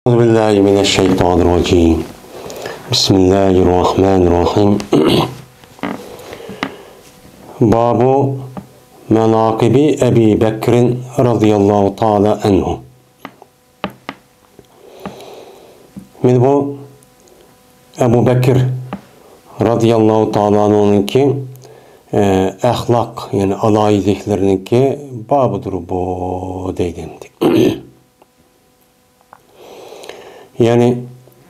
أعوذ بالله من الشيطان الرجيم. بسم الله الرحمن الرحيم. باب مناقب أبي بكر رضي الله تعالى عنه. من bu Ebu Bekir radıyallahu ta'ala anh'ınki ahlak yani alayidliklerinki babıdır bu deyildi. Yani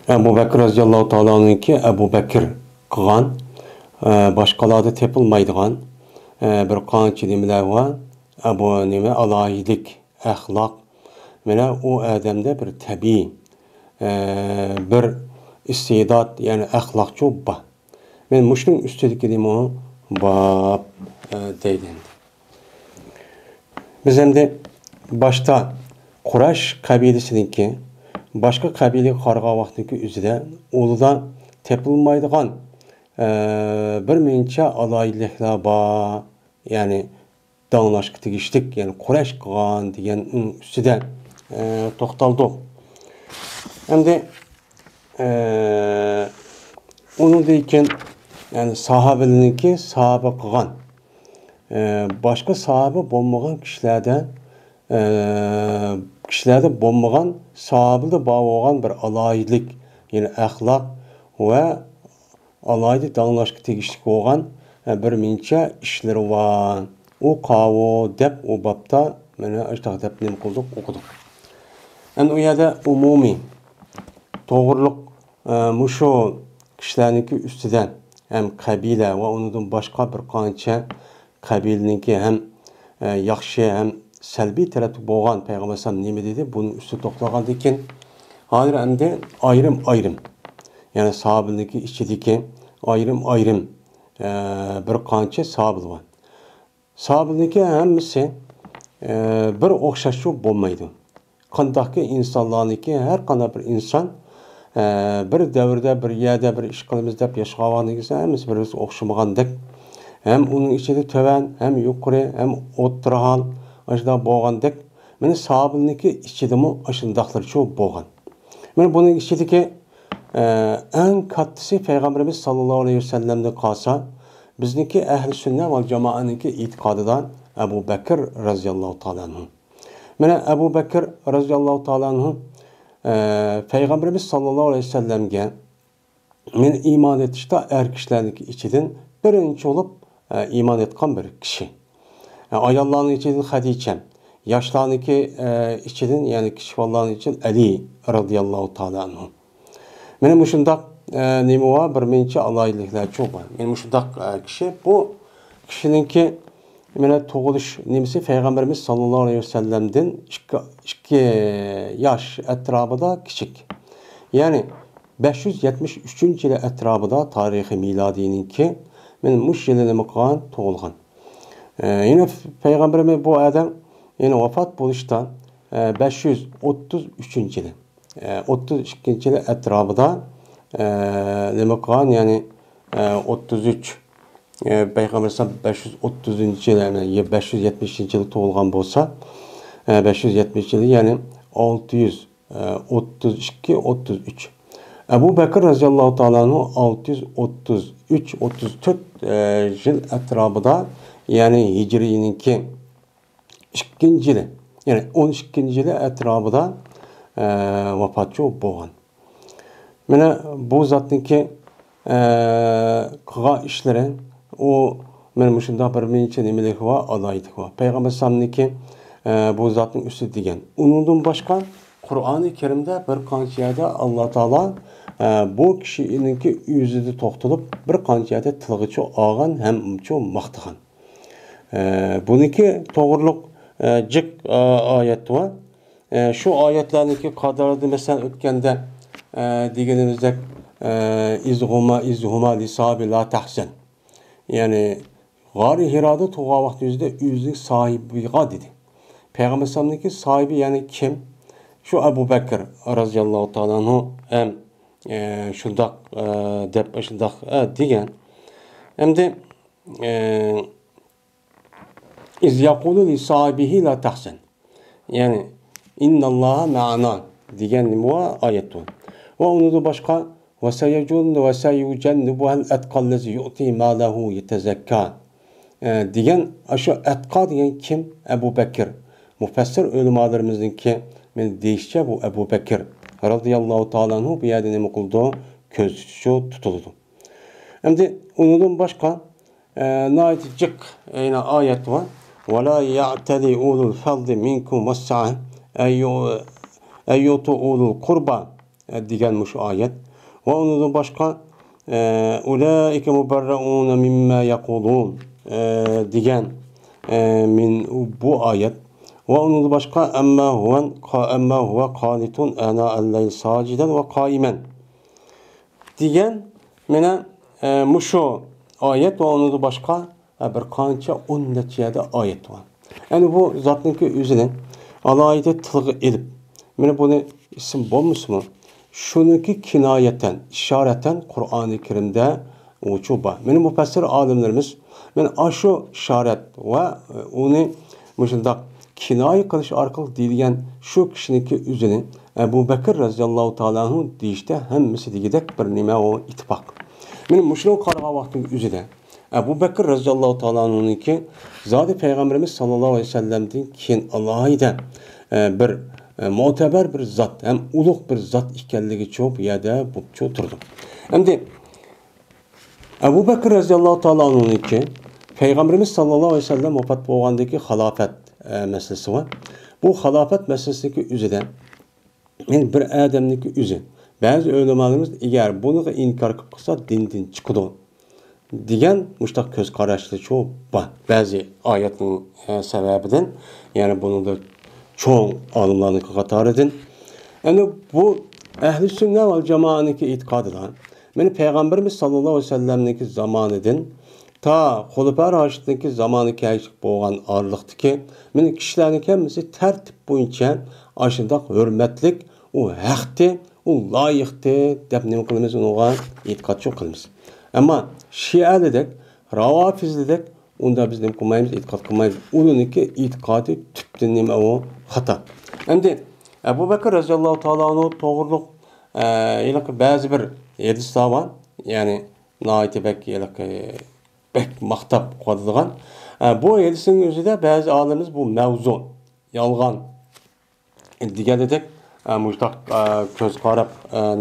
Ebu Bekir radıyallahu ta'ala anh'ınki Ebu Bekir kılan başkalarda tepilmaydıgan bir qancha nimalar var. Ebu nima alayidlik, ahlak mana o adamda bir tabiiy bir istidat yani ahlakçı ba. Men muşun üstedeki demo bab deyildi. Biz hem başta Quraysh kabilesininki başka kabile qarğa vaqtiki üzrə uluda tepilmaydigan bir minçə alayidliklar ba. Yani dağlaşqı tegişlik yani Quraysh qılan degan üstüdə toxtaldıq. Hem de onu deyken yani sahabeninki sahabe qılan başka sahabe bolmagan kişilerde bolmagan sahabede bağ olan bir alayidlik yani ahlak ve alayidlik dağlaşqı tegişlik olan bir minçə işleri var. O qavu dep o babda mana aştaq dep nem qıldık okuduq. Hem o yerde umumi doğruluk muşu kişilerinki üstüden hem kabile ve ondan başka bir qancha kabileninki hem yaxşı hem selbi tarafı boğan Peygamber sallam nime dedi? Bunun üstü toplagan diken hayır hem de ayrım yani sahabındaki içindeki ayrım bir qancha sahabe var. Sahabındaki hemmisi bir oxşaşlıq bolmaydı. Qandaqki insanlarniki her qanday bir insan bir davrda bir yerde bir iş qilamiz deb yaşaganligisi hemmisi bir oxşamagandek. Hem onun içinde töven, hem yuqori, hem o'tirhal aşda bolgandek. Meni sahabıniki içidimi aşındaqlar çok bolgan. Meni bunun içindeki en kattisi Peygamberimiz sallallahu aleyhi ve sellem'de qalsa bizniki ehli sünnet ve cemaatniki itiqadıdan Ebu Bekir radıyallahu ta'ala anhu. Meni Ebu Bekir radıyallahu ta'ala anhu Peygamberimiz sallallahu aleyhi ve sellem'ge meni iman etişte kişilerdeki içidin birinci olup iman etkan bir kişi. Ayallarının içidin Hadiçem, yaşlarındaki içidin yani kişivallarının için Ali radıyallahu ta'ala anhu. Meni muşundaq nima var bir minçə alayidliklar çok var. Meni muşundaq kişi bu kişininki meni tug'ilish nimasi Peygamberimiz sallallahu aleyhi ve sellem'den 2 yaş etrafında küçük. Yani 573 yıl etrafında tarihi miladininki meni muş yılını qılan tug'ilgan. Yine Peygamberimiz bu adam yani vefat buluştan 533 yılı. 32. yılı etrafında nima qılan yani 33 Peygamber sallam 530. yılı yani 570. yılı tug'ilgan bolsa 570 yılı yani 632-33. Ebu Bekir radıyallahu ta'ala 633-34 yıl etrafında yani Hicri'ninki 2. yılı yani 12. yılı etrafında vafatçı bolgan. Mene bu zatninki qığa işleri o men muşunda bir minçə nimelik var, alayidlik var. Peygamber sallam'niki bu zatın üstü degen. Onundan başka Kur'an-ı Kerim'de bir qancha yerda Allah Taala bu kişininki yüzüde toxtulup bir qancha yerda tilg'ichi olgan hem çok maqtagan. Buniki to'g'riliq jiq ayet var. Şu ayetlarniki qadarida mesela o'tganda deganimizdek izhuma lisabi la tahsen. Yani Gari Hira'da tuğa vakti yüzlük sahibiga dedi. Peygamber sallam'daki sahibi yani kim? Şu Ebu Bekir radıyallahu ta'ala anhu hem şundaq dep şundaq degen. Hem de iz yaqulu li sahibihi la tahsen. Yani innallaha ma'ana degan nima oyat bu. Va uni boshqa va sayajun va sayujannubuhal atqallazi yu'ti malahu yatazakka degan shu atqa degan kim? Abu Bakr. Mufassir ulamolarimizningki men deyishcha bu Abu Bakr radhiyallohu ta'ala anhu bu yerda nima qildi? Ko'z tutildi. Endi undan boshqa nayt jiq ayna oyat var. Ve la ya'tali ulul fadli minkum was-sa'a ayyutu ulul qurba degan mush oyat. Ve undan boshqa ulaika mubarraun mimma yaqulun degan min bu oyat. Ve undan boshqa amma huwa qanitun ana al-layl sajidan ve qaiman degan mena mushu oyat ve onun başka bir qancha 10 necha oyat var. Yani bu zatniki özünün alayda tilg'i elib. Mena buni isim bo'lmasmi? Shuniki kinoyatan, ishoraten Qur'oni Karimda uchuba. Meni mufassir olimlarimiz men shu ishorat va uni mushundaq kinoya qilish orqali deyilgan shu kishiniki o'zini Abu Bakr radhiyallohu ta'ala anhu deyishda hammasi degidek bir nima o ittifoq. Men mushuni qaragan vaqtning o'zida Abu Bakr radhiyallohu ta'ala anhu'niki zodi payg'ambarimiz sallallohu alayhi vasallamdan keyin alohida bir mu'tabar bir zot, ham ulug' bir zot ekanligi cho'p yerda bo'lib turdi. Endi Abu Bakr radhiyallohu ta'ala anhu'niki payg'ambarimiz sallallohu alayhi vasallam vafot bo'lgandagi xilofat masalasi var. Bu xilofat masalasiki o'zida men bir odamniki o'zi ba'zi ulamolarimiz agar buni inkor qilib qilsa dindan chiqadi degan mushtaq ko'z qarashli cho'p bor. Ba'zi oyatning sababidan, ya'ni buningda cho'ng olimlarning qatoridan. Endi bu ahli sunna vel jamoaniki e'tiqodidan. Meni payg'ambarimiz sallallohu alayhi vasallamniki zamonidan ta Xulafo Rashidniki zamoni kelib bo'lgan orliqdiki, meni kishilarning hammasi tartib bo'yicha ashundoq hurmatlik, u haqdi, u loyiqdi deb nima qilamiz, unga e'tiqod qilamiz. Ammo Shialikdek, Ravafizlikdek unda biz nima qilmaymiz, e'tiqod qilmaymiz. Ularniki e'tiqodi tubdan nima u xato. Endi Abu Bakr radhiyallohu ta'ala anhu to'g'riliq ba'zi bir hadislar var. Ya'ni naitibek bek maqtab qo'yadigan. Bu hadisning o'zida ba'zi olimlar bu mavzu, yolg'on deganidek mushtaq ko'z qarab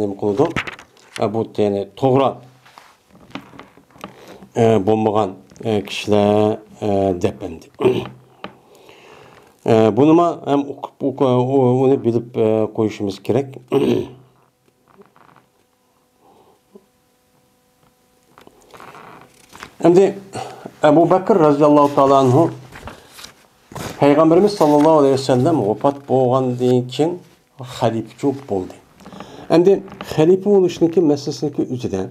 nima qildi? Bu ya'ni to'g'ri bo'lmagan kishilar deb endi. Buni ham uni bilib qo'yishimiz kerak. Endi Abu Bakr radhiyallohu ta'ala anhu Peygamberimiz sallallohu alayhi vasallam vafot bo'lgandan keyin xalifa bo'ldi. Endi xalifa bo'lishniki masalasiki o'zida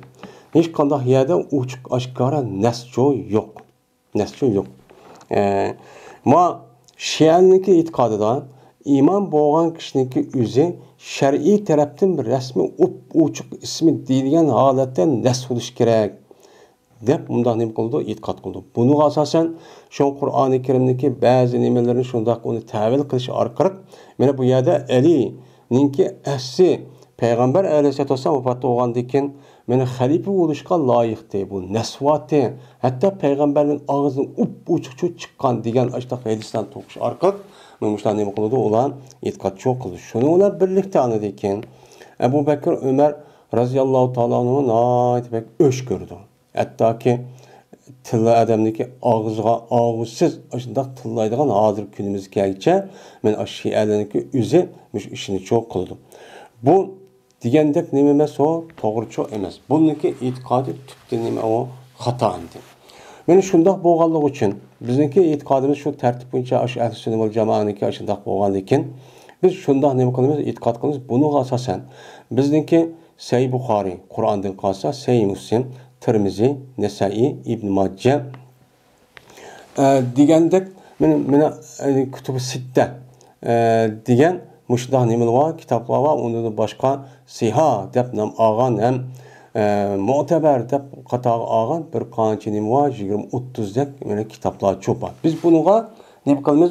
hech qanday yerda ochiq oshkora nasjo yo'q. Nasjo yo'q. Ma Shianiki e'tiqodidan iymon bo'lgan kishiniki o'zi shar'iy tarafdan bir rasmiy ochiq ismi deyilgan holatda nas bo'lish kerak deb bundoq nima qildi? E'tiqod qildi. Buning asosan shu Qur'oni Karimdagi ba'zi nimalarni shundoq uni ta'vil qilish orqali mana bu yerda Alininki asli payg'ambar alayhisolatu vasallam vafot bo'lgandan keyin meni xalifa bo'lishga loyiqdi. Bu nasvati, hatto payg'ambarning og'zidan uchiq chiqqan degan ashtaq hadisdan to'qish orqali men shular nima qildi? Ular e'tiqod qildi. Shuni ular birlikda anidan keyin Abu Bakr Umar radhiyallohu ta'ala anhu naytibek o'sh ko'rdi. Hattoki tilla adamniki og'izsiz shundoq tillaydigan hozir kunimizgacha men Shialarniki o'zi mush ishini cho'q qildi. Bu degandek nima emas, o to'g'ri emas. Buniki e'tiqodi tubdan nima o xato endi. Meni shundoq bo'lganligi uchun bizniki e'tiqodimiz shu tartib bo'yicha ahli sunna vel jamoaniki shundoq bo'lganlikin biz shundoq nima qilamiz, e'tiqod qilamiz. Buning asosan bizniki Sahih Buxoriy, Qur'ondan qolsa Sahih Muslim, Tirmizi, Nesai, Ibn Majah degandek meni kutubi sitta degan mushundaq nimalar var, kitoblar var. Undan boshqa Siha deb nom olgan ham mu'tabar deb qator olgan bir qancha nima var, 20-30 dek mana kitoblar cho'pa. Biz bunga nima qilamiz?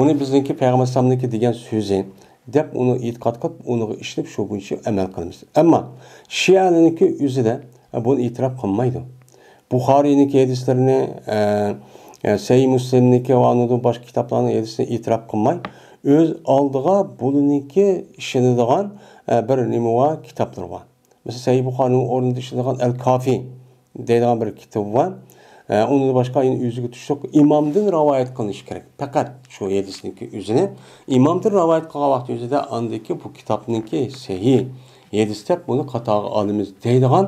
Uni bizniki payg'ambar sallallohu degan so'zi deb uni e'tiqod qilib, uni ishlab shu bo'yicha amal qilamiz. Ammo Shialarniki o'zida buni e'tirof qilmaydi. Buxoriyniki hadislarini, Sahih Muslimniki va uning boshqa kitoblarning hadisini e'tirof qilmay, o'z oldiga buniki ishlanadigan bir nima va kitoblar bor. Mesela Sahih Buxorining o'rnida ishlanadigan Al-Kafi deydigan bir kitob bor. Onun başqa o'ziga tushib imomdan rivoyat qilish kerak. Faqat shu hadisniki o'zini imomdan rivoyat qilgan vaqt o'zida andiki bu kitobniki sahih hadis deb buni qatog'i olamiz deydigan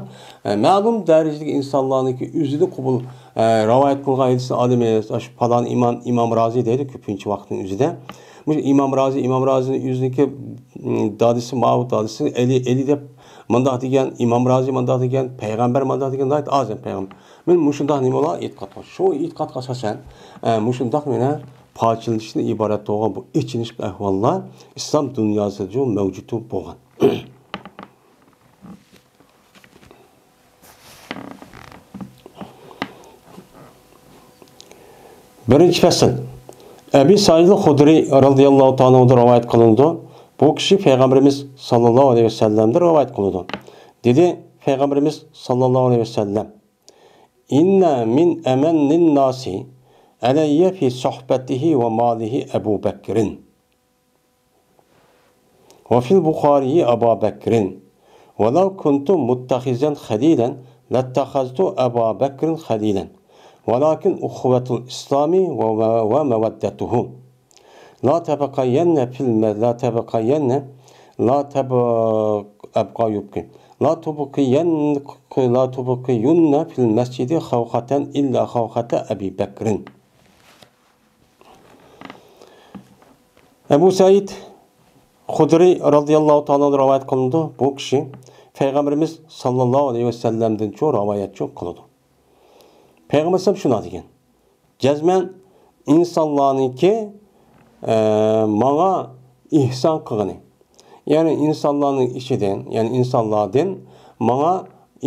ma'lum darajadagi insonlarniki o'zida qabul rivoyat qilgan hadisni olamiz. Shu falan imom Razi deydi ko'pincha vaqtning o'zida. Bu imom Razining o'ziniki dadisi ma'lum dadisi eli deb mandaq degan imom Razi mandaq degan payg'ambar mandaq degan ayt azam payg'ambar. Men mushundaq nimalar e'tiqod qildim. Shu e'tiqodga asosan mushundaq mena pochilishni iborat bo'lgan bu ichinish ahvollar islom dunyosida mavjud bo'lgan. Birinchi fasl. Abi Said al-Khudri radhiyallohu ta'ala rivoyat qilindi. Bu kishi payg'ambarimiz sallallohu alayhi vasallamdan rivoyat qildi. Dedi payg'ambarimiz sallallohu alayhi vasallam: "Inna min amannin nasi alayya fi suhbatihi wa malihi Abu Bakrin. Wa fil Bukhari Abu Bakrin. Wa law kuntu muttakhizan khalilan lattakhaztu Abu Bakrin khalilan. Walakin ukhuvatul islami wa mawaddatuhu. La tabaqayanna fil la tabaqayanna la tabqa yubqi. La tubqiyunna fil mescidi khawkhatan illa khawkhata Abi Bakrin." Ebu Said Khudri radhiyallohu ta'ala rivoyat qilindi. Bu kishi payg'ambarimiz sallallohu alayhi vasallamdan rivoyat qildi. Payg'ambar ham shuna degan: "Jazman insonlarniki manga ihson qilgani." Yani insonlarning ichidan, yani insonlardan manga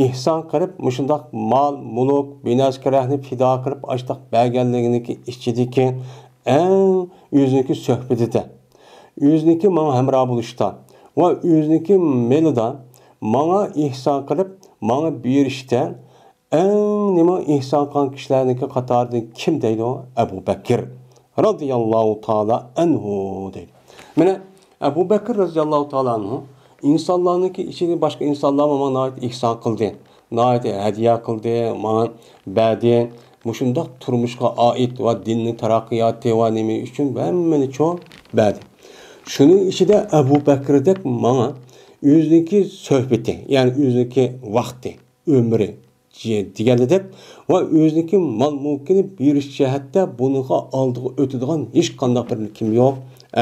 ihson qilib, mushundaq mol, mulk, binaskarahni fido qilib açtaq berganliginiki ichidagi eng o'ziniki suhbatida, o'ziniki manga hamroh bo'lishda va o'ziniki melida manga ihson qilib, manga berishda eng nima ihson qilgan kishilarniki qatorida kim deydi? Abu Bakr radhiyallohu ta'ala anhu deydi. Mana Abu Bakr radhiyallohu ta'ala anhu insonlarniki ichida boshqa insonlar menga ihson qildi, hadiya qildi, menga berdi. Mushundaq turmushga oid va dinning taraqqiyoti va nima uchun hammani cho'q berdi. Shuning ichida Abu Bakrdek menga o'ziniki suhbati, ya'ni o'ziniki vaqti, umri deganidek va o'ziniki mol-mulkini berish jihatda buniga oldiga o'tadigan hech qanday bir kim yo'q,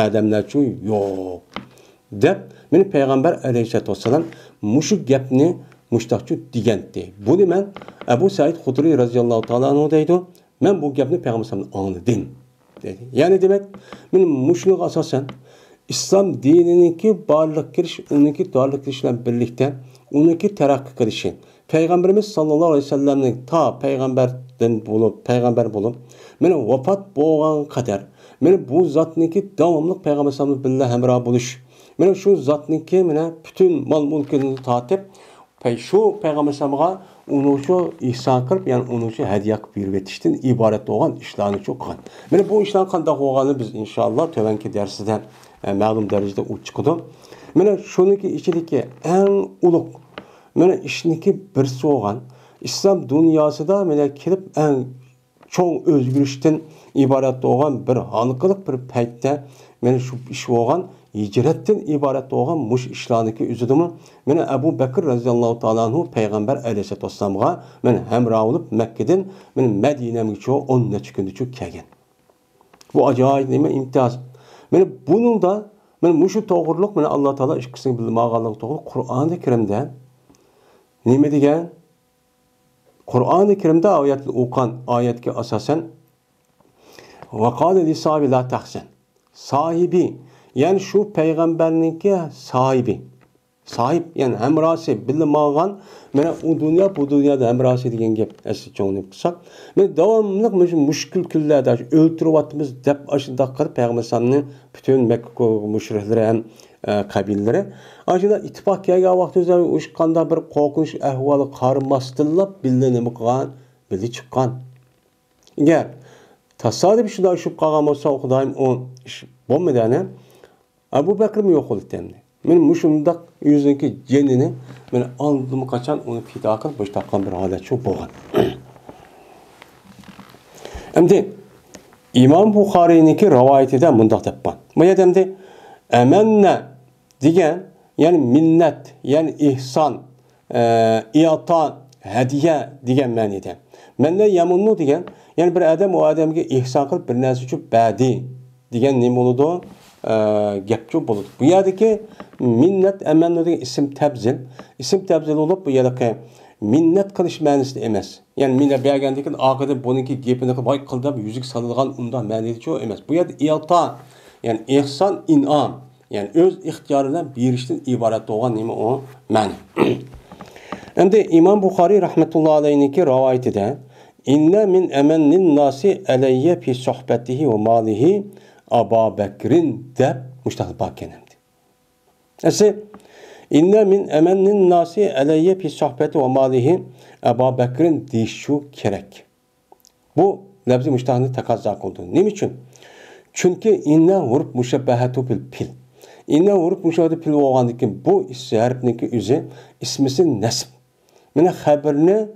odamlarchu yo'q deb meni payg'ambar alayhisolatu vasallam mushu gapni mushtaqchu degandi. Buni men Abu Said Khudri radhiyallohu ta'ala anhu deydi. Men bu gapni payg'ambardan angladim dedi. Ya'ni demak, men mushunga asosan islom dinininki barliq kirish, uniki darliq kirish bilan birlikda uniki taraqqiy qilishi. Peygamberimiz sallallohu alayhi vasallamning ta payg'ambar bo'lib, meni vafot bo'lgan qadar meni bu zotniki davomli payg'ambar sallallohu bilan hamroh bo'lish. Meni shu zotniki meni butun mol-mulkini tatib, shu payg'ambar sallallohu uni shu ihson qilib, ya'ni uni shu hadiya qilib berib etishdan iborat bo'lgan ishlarni qilgan. Meni bu ishlar qanday bo'lganini biz inshaalloh to'vanki darsida ma'lum darajada chiqadi. Meni shuniki ichidagi eng ulug' mana ishniki birsi bo'lgan islom dunyosida mana kelib eng cho'ng o'zgarishdan iborat bo'lgan bir xalqiliq bir paytda mana shu ish bo'lgan hijratdan iborat bo'lgan mush ishlarniki o'zidimi mana Abu Bakr radhiyallohu ta'ala anhu payg'ambar alayhisolatu vasallamga mana hamroh bo'lib Makkadan mana Madinaga 10 necha kunda kelgan. Bu ajoyib nima imtiyoz. Mana buningda mana mushu to'g'riliq mana Alloh taolo ikkisini bilmaganlik to'g'ri Qur'oni Karimda nima degan? Qur'oni Karimda oyatni o'qigan oyatga asosan va qala li sahibi la tahzan. Sahibi, ya'ni shu payg'ambarniki sahibi. sahip, yani hamrosi bilmagan, mana u dunyo bu dunyoda hamrosi degan gap asli cho'nib qilsak, men davomli shu mushkul kunlarda o'ltiryapmiz deb ashundoq qilib payg'ambarning butun Makka mushriklar ham qabilalari ashunda ittifoq kelgan vaqtda o'sha qanday bir qo'rqinch ahvoli qarimasdinlab billa nima qilgan, billa chiqqan. Agar tasodif shunday tushib qolgan bo'lsa, Xudoyim o ish bo'lmadani Abu Bakrmi yo'q qildi. Men mushundaq yuzinki jenini men aldım qachon uni fido qilib bosh taqqan bir holat shu bo'lgan. Endi İmam Buxoriyniki rivoyatida bundoq debman. Bu yerda amanna degan, ya'ni minnat, ya'ni ihson, i'to, hadiya degan ma'noda. Menda yamunnu degan, ya'ni bir odam o odamga ihson qilib bir narsa uchun badi degan nima bo'ladi? Gapçu bo'ladi. Bu yerdagi minnat amannu degan ism tabzil. Ism tabzil bo'lib bu yerdagi minnat qilish ma'nosida emas. Ya'ni mina bergandan keyin oxirida buniki gapini qilib voy qil deb yuzik soladigan unda ma'nosi emas. Bu yerda i'to, ya'ni ihson, in'om, ya'ni o'z ixtiyori bilan berishdan iborat bo'lgan nima o ma'no. Endi İmam Buxoriy rahmetullohi alayhiniki rivoyatida inna min amannin nasi alayya fi suhbatihi va malihi Abu Bakrin deb mustahil bakken emdi. Esi inna min amannin nasi alayya fi suhbati ve malihi Abu Bakrin deyişu gerek. Bu lafzi mustahilni takazza kıldı. Nim için? Çünkü inna vurup muşabbahatu bil pil. Inna vurup muşabbahatu pil olgandikin bu harfniki üzü ismisi nasib. Mene haberini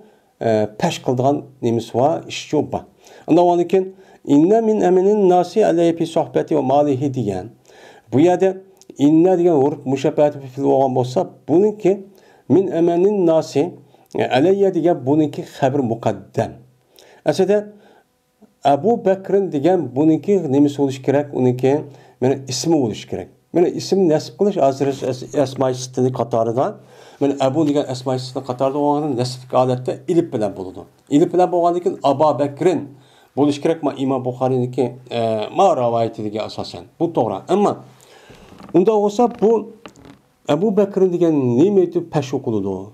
peş kıldığan nimisi var, işçi oba. Ondan olandikin İnna min eminin nasi aleyhi fi sohbeti ve malihi diyen. Bu yerde inna diyen vurup müşabbahati fil olgan bolsa, bununki min eminin nasi aleyhi diyen bununki haber mukaddem. Aslında Abu Bakr'ın diyen bununki nemisi oluş gerek, onunki ismi oluş gerek. İsim nasip kılış azir esma-i sittini katarıda. Abu diyen esma-i sittini katarıda olanın nasip adette ilip bilen buludu. İlip bilen boğandikin Abu Bakr'ın bo'lish kerak ma İmam Buxoriyniki ma rivoyatiga asosan. Bu to'g'ri. Ammo unda bo'lsa bu Abu Bakr degan nima deb pesh o'qiladi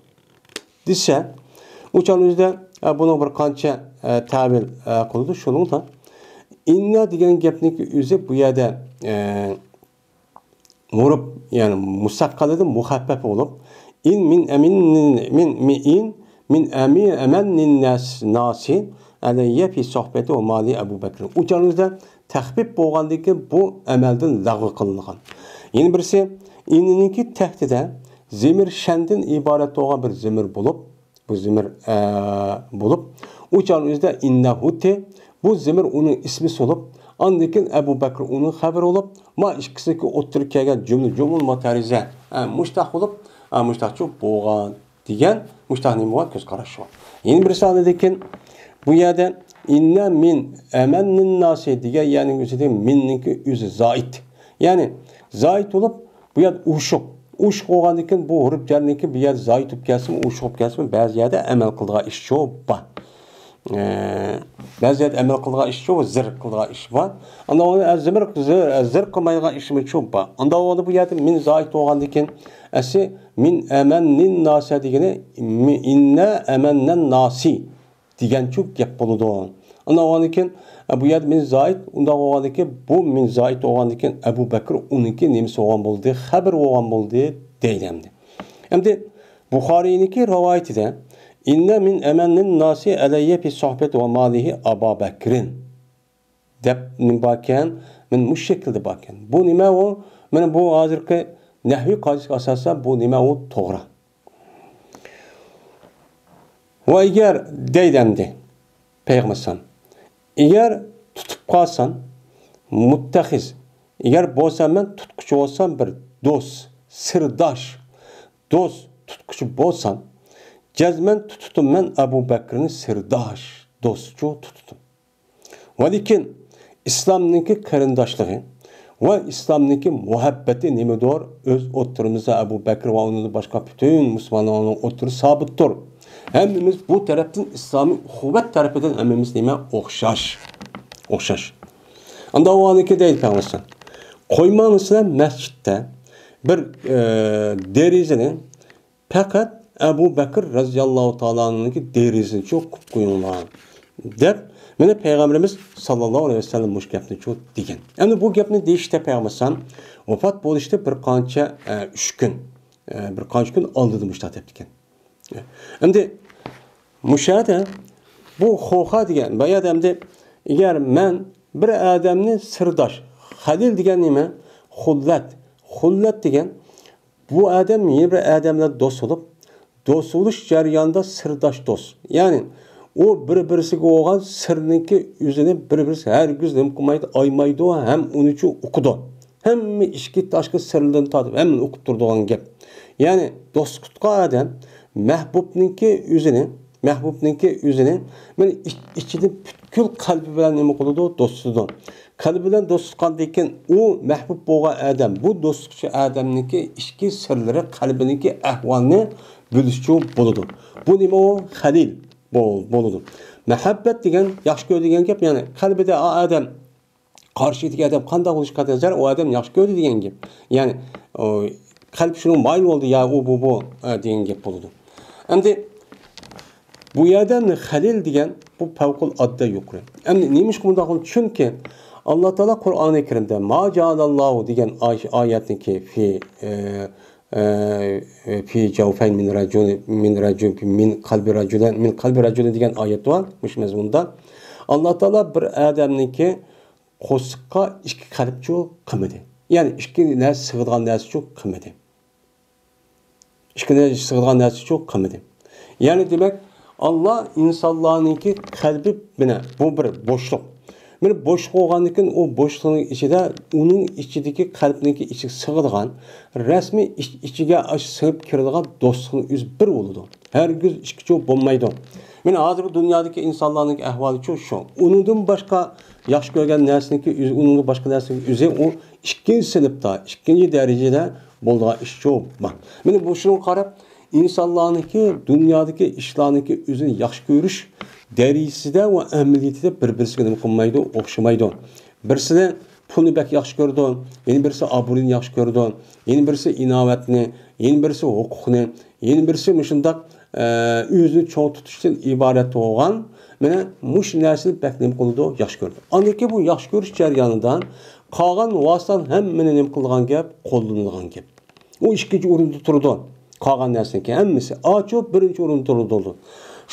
desa, o'shan o'zida buni bir qancha ta'bil qildi. Shuningda inna degan gapniki o'zi bu yerda murib, ya'ni musaqqalida muhaffaf bo'lib, in min amin min amannin nasi aleyye fi sohbeti ve mali Abu Bakr'ın. Uçanızda tahbib bo'lgandiki bu amaldan lag'v qilingan. Yeni birisi inininki tahtida zemir shandin iborat bo'lgan bir zemir bo'lib, bu zemir bo'lib, uçanızda innahuti bu zemir uning ismi solib, andikin Abu Bakr uning xabari olib, ma ikkisiki o'ttirib kelgan jumla mutariza mushtaq bo'lib, mushtaqchi bo'lgan degan mushtaqning bo'lgan ko'z qarashi bor. Yeni birisi andikin bu yerde inna min emennin nasi diye yani üzerinde minninki üzü zait. Yani zait olup bu yer uşuk. Uşuk olandikin bu huruf jarniki bir yer zait olup gelsin, uşuk olup gelsin. Bazı yerde emel kıldığı iş çok var. Bazı yerde emel kıldığı iş çok, zir kıldığı iş var. Anda onu zir kılmayığı işimi çok var. Anda onu bu yerde min zait olandikin esi min emennin nasi diyene inna emennen nasi diyen çok gap buludu. Ondan olandikin bu yer min zait, ondan olandikin bu min zait olandikin Abu Bakr onunki nemisi olan buldu, haber olan buldu deylemdi. Hem de Buxoriyniki rivayetide inna min emennin nasi aleyye fi sohbeti ve malihi Abu Bakr'in deb bakken, men bu şekilde bakken. Bu nime o, men bu hazırki nehvi qadis asasa bu nime o to'g'ri. Ve eğer deydemdi Peygamber eğer tutup kalsan muttahiz, eğer bolsam ben tutkucu olsam bir dost, sırdaş, dost tutkucu bolsam cezmen tututum ben Abu Bakr'ın sırdaş, dostçu tututum. Ve lakin İslam'nınki karındaşlığı ve İslam'nınki muhabbeti nimidir? Öz oturumuzda Abu Bakr ve onun başka bütün Müslümanların oturu sabittir. Hemimiz bu taraftan İslami kuvvet tarafından hemimiz nime okşaş. Anda o anki değil peygamber. Koyma mesela mescitte bir derizini fakat Ebu Bekir radıyallahu ta'ala'nın derizini çok koyunlar. Dep, mene Peygamberimiz sallallahu aleyhi ve sellem bu gapni çok degen. Endi bu gapni deyişte Peygamberimiz vafat bo'lishda bir qancha 3 kun, bir qancha kun oldida mushtat etgan. Endi mushada bu xoxa degan bayat endi agar men bir odamni sirdosh, halil degan nima? Xullat degan bu adam yeni bir adamla dost olup dost oluş jarayonida sirdosh dost. Ya'ni o bir-birisiga olgan sirninki yüzüne bir-birisi her gün nem qilmaydi, aymaydi ham uni uchun o'qidi. Hamma ishki tashqi sirlarni tatib, hamma o'qib turadigan gap. Ya'ni dost tutgan adam mahbubninki yüzüne men ichida butkul qalbi bilan nima qiladi? Dost tutadi. Qalbi bilan dost tutgandan keyin u mahbub bo'lgan adam, bu do'stchi odamniki ichki sirlari, qalbiniki ahvolini bilishchi bo'ladi. Bu nima o? Halil bo'ladi. Muhabbat degan yaxshi ko'radigan gap, ya'ni qalbida odam qarshidagi odam qanday bo'lishi qadar o odam yaxshi ko'rdi degan gap. Ya'ni qalb shuni mayl bo'ldi ya u bu degan gap bo'ladi. Endi bu yerdan halil degan bu favqulodda yuqori. Endi nemish bunday? Chunki Allah Teala Kur'an-ı Kerim'de ma ja'alallahu degan oyatniki fi jawfayn min qalbi rajulin degan oyat var. Mush mazmunda Allah Teala bir odamniki qo'shiqqa ikki qalbchi qilmadi. Ya'ni ikki narsa sig'adigan narsa çok qilmadi. Ikki narsa sig'adigan narsa çok qilmadi. Ya'ni demak Allah insonlarniki qalbi bilan bu bir bo'shliq. Meni bo'sh qo'ygandan keyin o bo'shliqning ichida uning ichidagi qalbniki ichiga sig'adigan rasmiy ichiga sig'ib kiradigan do'stning o'zi bir bo'ladi. Hargiz ikki bo'lmaydi. Meni hozir dunyodagi insonlarning ahvoli shu. Uningdan boshqa yaxshi ko'rgan narsaniki uningdan boshqa narsaniki o'zi u ikkinchi sinfda, ikkinchi darajada bo'lgan ish yo'q. Meni bu shuni qarab insonlarniki dunyodagi ishlarniki o'zini yaxshi ko'rish derisida ve ameliyatida bir-birisiga nima qilmaydi, o'xshamaydi. Birisini pulni bak yaxshi ko'rdi, yana birisi obro'ni yaxshi ko'rdi, yana birisi inovatni, yana birisi huquqni, yana birisi shundoq o'zini cho'ng tutishdan iborat bo'lgan, mana mush narsani bak nima qildi, yaxshi ko'rdi. Andaki bu yaxshi ko'rish jarayonidan qolgan vositalar hammani nima qilgan gap, qo'llanilgan gap. U ikkinchi o'rinda turdi. Qolgan narsaniki hammasi ochiq birinchi o'rinda turdi.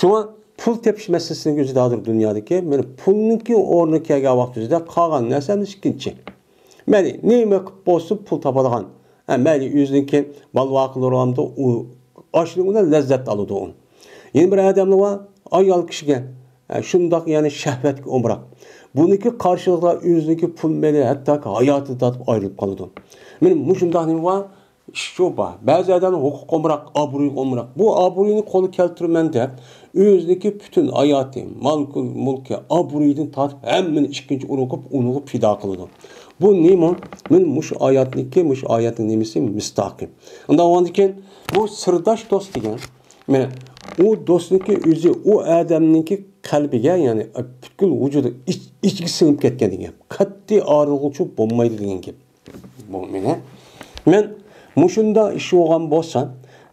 Shuna pul tepish meselesini gözüdadır dünyadaki. Yani pulunki ornu kelgan vaqtida qolgan narsamiz ikkinchi. Meni nima qilib bo'lsa pul topadigan. Meni o'ziniki balvoqiloromda u oshlig'idan lazzat oladi u. Yana bir odamlar bor, ayol kishiga shundoq ya'ni shahvatga umroq. Buniki qarshiligida o'ziniki pul meni hatto hayotini tatib ayrilib qoladi. Meni mushundoq nima bor? Şu bor. Ba'zi odamlar huquq umroq, obro'y umroq. Bu obro'yni qo'li keltirman deb o'zidagi bütün hayoti, mulki, obro'ydan tatib hammani ikkinchi o'rin qilib, uni fido qiladi. Bu nima? Men mush oyatning nimasi mustaqim. Undan keyin bu sirdosh do'st degan. Mana u do'stniki o'zi u odamniki qalbiga, ya'ni butkul vujudi ichga singib ketgan degan. Qat'iy og'riqchi bo'lmaydi degan gap. Bu men mushunda ish bo'lgan bo'lsa,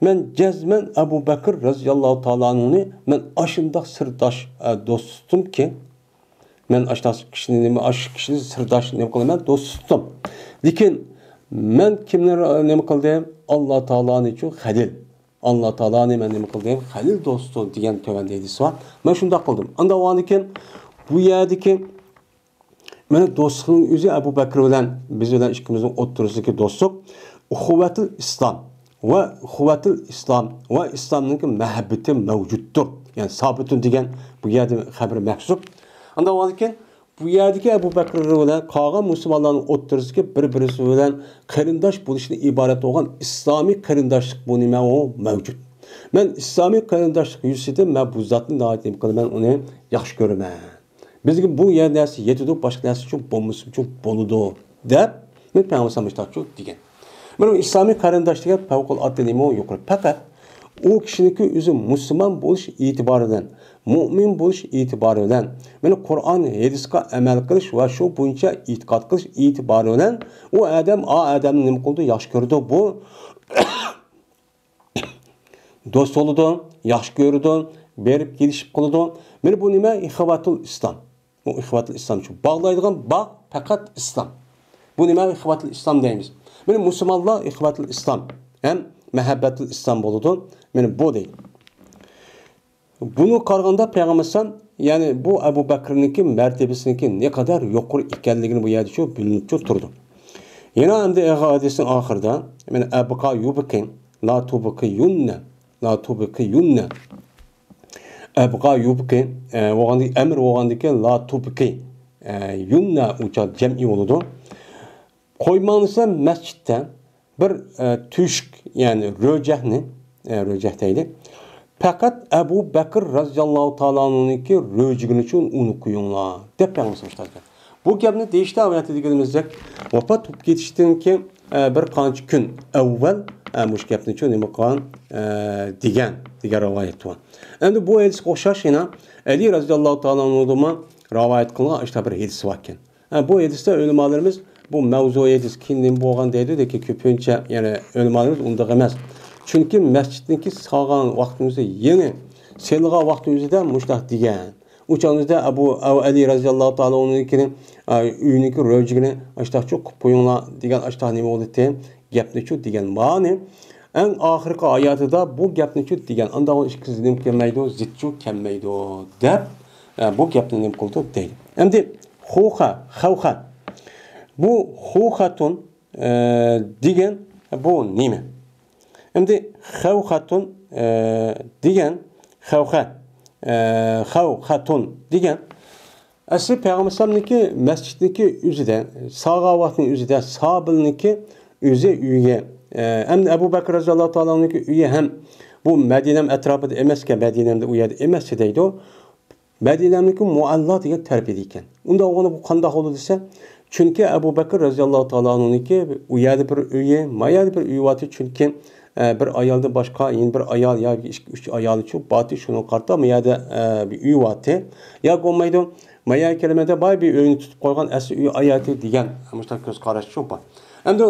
men cezmen Ebu Bekir radıyallahu ta'ala'nı men aşındak sırdaş dostum ki men aşındak kişinin sırdaş ne kıldım ben dostum. Lakin men kimler ne kıldım? Allah Teala'nın için halil. Allah Teala'nı men ne kıldım? Halil dostu diyen tövendeydi var. Ben şunda kıldım. Anda o anken bu yerdeki men dostluğun özü Ebu Bekir bilen biz bilen ikimizin oturuzdaki dostluk uhuvvetul İslam. Ve kuvvetul İslam ve İslam'ın muhabbeti mevcuttur. Yani sabitun degan bu yerde haber mahsup. Anda o anken bu yerdeki Ebu Bekir bilen qolgan musulmonlarning o'rtasidagi bir-birisi bilan qarindosh bo'lishdan iborat bo'lgan islomiy qarindoshlik bu nima o mavjud. Men islomiy qarindoshlik yuzida men bu zotni nima qilaman, uni yaxshi ko'raman. Bizga bu yer narsa yetadi, boshqa narsa uchun bo'lmasa uchun bo'ladi deb men payg'ambar degan. Mana islomiy qarindoshlikka favqulodda nima yo'q. Faqat u kishiniki o'zi musulmon bo'lish e'tiboridan mu'min bo'lish e'tibori bilan, mana Qur'on hadisga amal qilish va shu bo'yicha e'tiqod qilish e'tibori bilan u odamni nima qildi? Yaxshi ko'rdi. Bu do'st bo'ldi, yaxshi ko'rdi, berib kelishib qildi. Mana bu nima? İxvatul İslam. Bu İxvatul İslam shu bog'laydigan bog' faqat islom. Bu nima? İxvatul İslam deymiz. Mana musulmonlar İxvatul İslam ham muhabbatul İslam bo'ladi. Mana bu deydi. Bunu qaraganda Peygamber yani bu Abu Bakr'niki mertebesiniki ne kadar yuqori ekanligini bu yerda shu bilinib turdi. Yana hamda hadisin oxirida men abqa yubqin la tubqiyunna la tubqiyunna abqa yubqin o'g'andi amr o'g'andiki la tubqi yunna ucha jam'i bo'ladi. Qo'ymansa masjidda bir tushk yani ro'jahni ro'jah deydi. Fakat Ebu Bekir radıyallahu ta'ala'nınki röcüğün için onu kuyunlar. Dep yanmışlar. Bu gapni deyishda avvalda deganimizda vafot bo'lib ketishdan keyin bir qancha kun avval mush gapni uchun nima qilgan degan rivoyat bor. Endi bu hadisga o'xshash yana Ali radıyallahu ta'ala'ndan rivoyat qilgan işte bir hadis bor ekan. Bu hadisda ulamolarimiz bu mavzu hadis kimdan bo'lgan deydi-ki ko'pincha yani ulamolarimiz undaq emas. Çünkü mescidinki sağan vaktimizde yeni selga vaktimizde muştaq degan. Uçağınızda Abu Ali radıyallahu ta'ala onunkini uyuniki röjigini açtaq çok qo'yinglar degan açtaq nima bo'ldi de gapni chu degan ma'ni. En oxirgi oyatida bu gapni chu degan. Unda o ikkizining kelmaydi, zidchu kelmaydi deb bu gapni nima qildi deydi. Endi xavxa. Bu xuxatun degan bu nima? Endi xavxatun degan xavxatun degan asli Peygamber'niki mescidniki üzide sağa vaktin üzide sabilniki üze üye hem Ebu Bekir radıyallahu ta'ala'nınki üye hem bu Medine'm etrafında emeske Medine'mde uyada emesse deydi o Medine'mdeki mualla diye terbiyediyken. Onda onu bu kanda oldu dese çünkü Ebu Bekir radıyallahu ta'ala'nınki uyada bir üye mayada bir üye vardı çünkü bir ayalda başka yeni bir ayal ya üç ayal çok batı şunu kartta mı ya da bir üy vatı ya olmaydı maya kelimede bay bir öğünü tutup koygan asli üy ayatı diyen müştak göz karşı çok var. Hem de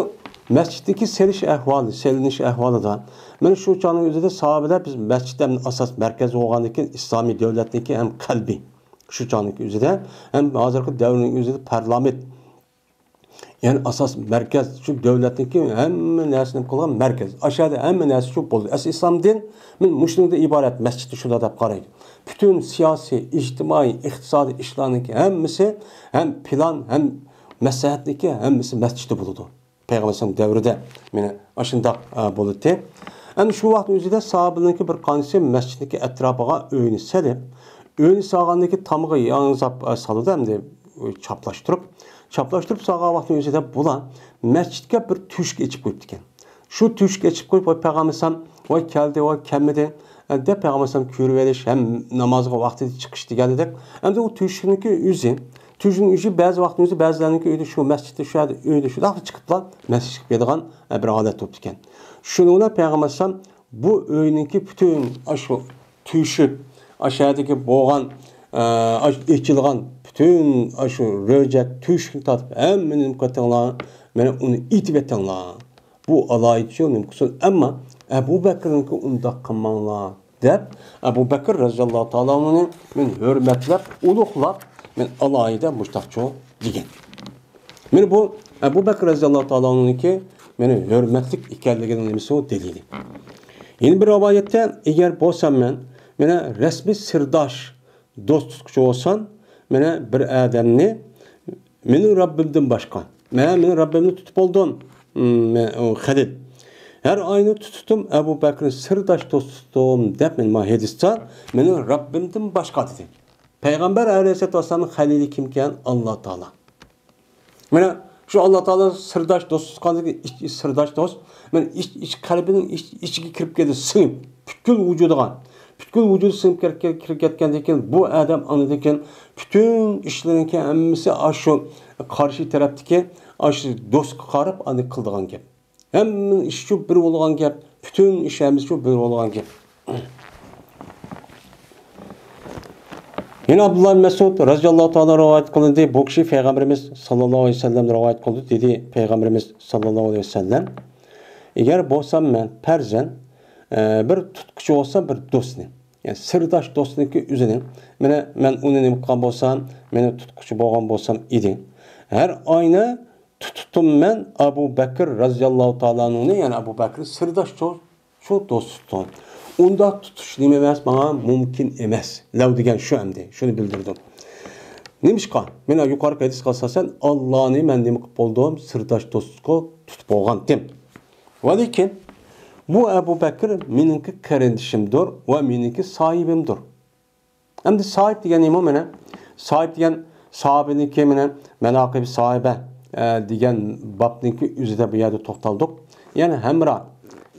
mescitteki seliniş ehvalı da ben şu çağın üzerinde sahabeler biz mescitten asas merkez oğandaki İslami devletindeki hem kalbi şu çağın üzerinde hem hazırki devrinin üzerinde parlament yani asas merkez şu devletindeki hem nesini kılan merkez. Aşağıda hem nesi çok bol. İslam din müşrikte ibaret mescid şurada da qaraydı. Bütün siyasi, ictimai, iktisadi işlerindeki hemmisi hem plan hem meslahatdeki hemmisi mescidde bulundu. Peygamber'in devrinde meni aşında bulundu. Yani şu vaqt özüde sahabınınki bir qancha mesciddeki etrafıga öğünü selip, öğünü sağandaki tamığı yanızap salıdı hem de çaplaştırıp sağa vaktin özüde bulan mescidge bir tüşk geçip koyup diken. Şu tüşk geçip koyup o Peygamber'im o keldi o kemmedi de Peygamber'im körüveliş hem namazga vakti çıkış digen dedik. Hem de o tüşkününki tüşkünün yüzü bazı vaktin yüzü bazılarınınki öydü şu mescidde şu adı öydü şu da çıkıp lan mescid çıkıp yediğen bir adet top diken. Şununla Peygamber'im bu öynünki bütün şu tüşük aşağıdaki boğan içilgan bütün şu röcek tüşkün tatıp hem katınlar beni onu itip ettinler. Bu alaycı mümkün ama Ebu Bekir'inki unda kılmanlar dep Ebu Bekir radıyallahu ta'ala'nın men hürmetlep uluqlap men alayda müştakçı degen. Men bu Ebu Bekir radıyallahu ta'ala'nınki meni hürmetlik ikenliginin nemesi o delili. Yeni bir rivayette eğer bolsam men mene resmi sirdaş dost tutkucu olsan mene bir adamni menin Rabbimden başka. Menin Rabbimni tutup oldum. Halil. Her aynı tututum Ebu Bekir'in sırdaş dost tutum dep men ma hadisda menin Rabbimden başka dedi. Peygamber Aleyhisselatü Vesselam'ın halili kimken? Allah Teala. Mene şu Allah Teala sırdaş dost tutkandı sırdaş dost. Men iç kalbinin içine kirip geldi sığıp bütün vücuduga bütün vücudu sığıp kirip ketkendekin bu adam anladıkken bütün işlerinki hemmisi şu karşı taraftaki aşı dost qarab anı kıldığan gap. Hem iş şu bir olğan gap, bütün işimiz şu bir olğan gap. Yine Abdullah bin Mesud radıyallahu ta'ala rivayet kılındı. Bu kişi Peygamberimiz sallallahu aleyhi ve sellem rivayet kıldı. Dedi Peygamberimiz sallallahu aleyhi ve sellem. Eğer bolsam ben perzen bir tutkucu olsa bir dostni. Yani sırdaş dostniki üzerine. Ben onun imkan bolsam, meni tutkucu bolgan bolsam idi. Her ayna tututum ben Abu Bakr radıyallahu ta'ala'nın yani Abu Bakr sırdaş çok dost tutun. Onda tutuş nime emas bana mümkün emas. Lav degen şu emdi. Şunu bildirdim. Nemişqa? Mena yuqorqi hadis qasasan Allah'ni men nima qilib boldim, sirdosh do'stga tutib olgandim. Va lekin bu Abu Bakr meniki qarindishimdir va meniki sohibimdir. Endi sohib degan nima mena? Sohib degan sahobeniki mena manaqib sohibe degan babniki o'zida bu yerda to'xtaldik. Ya'ni hamra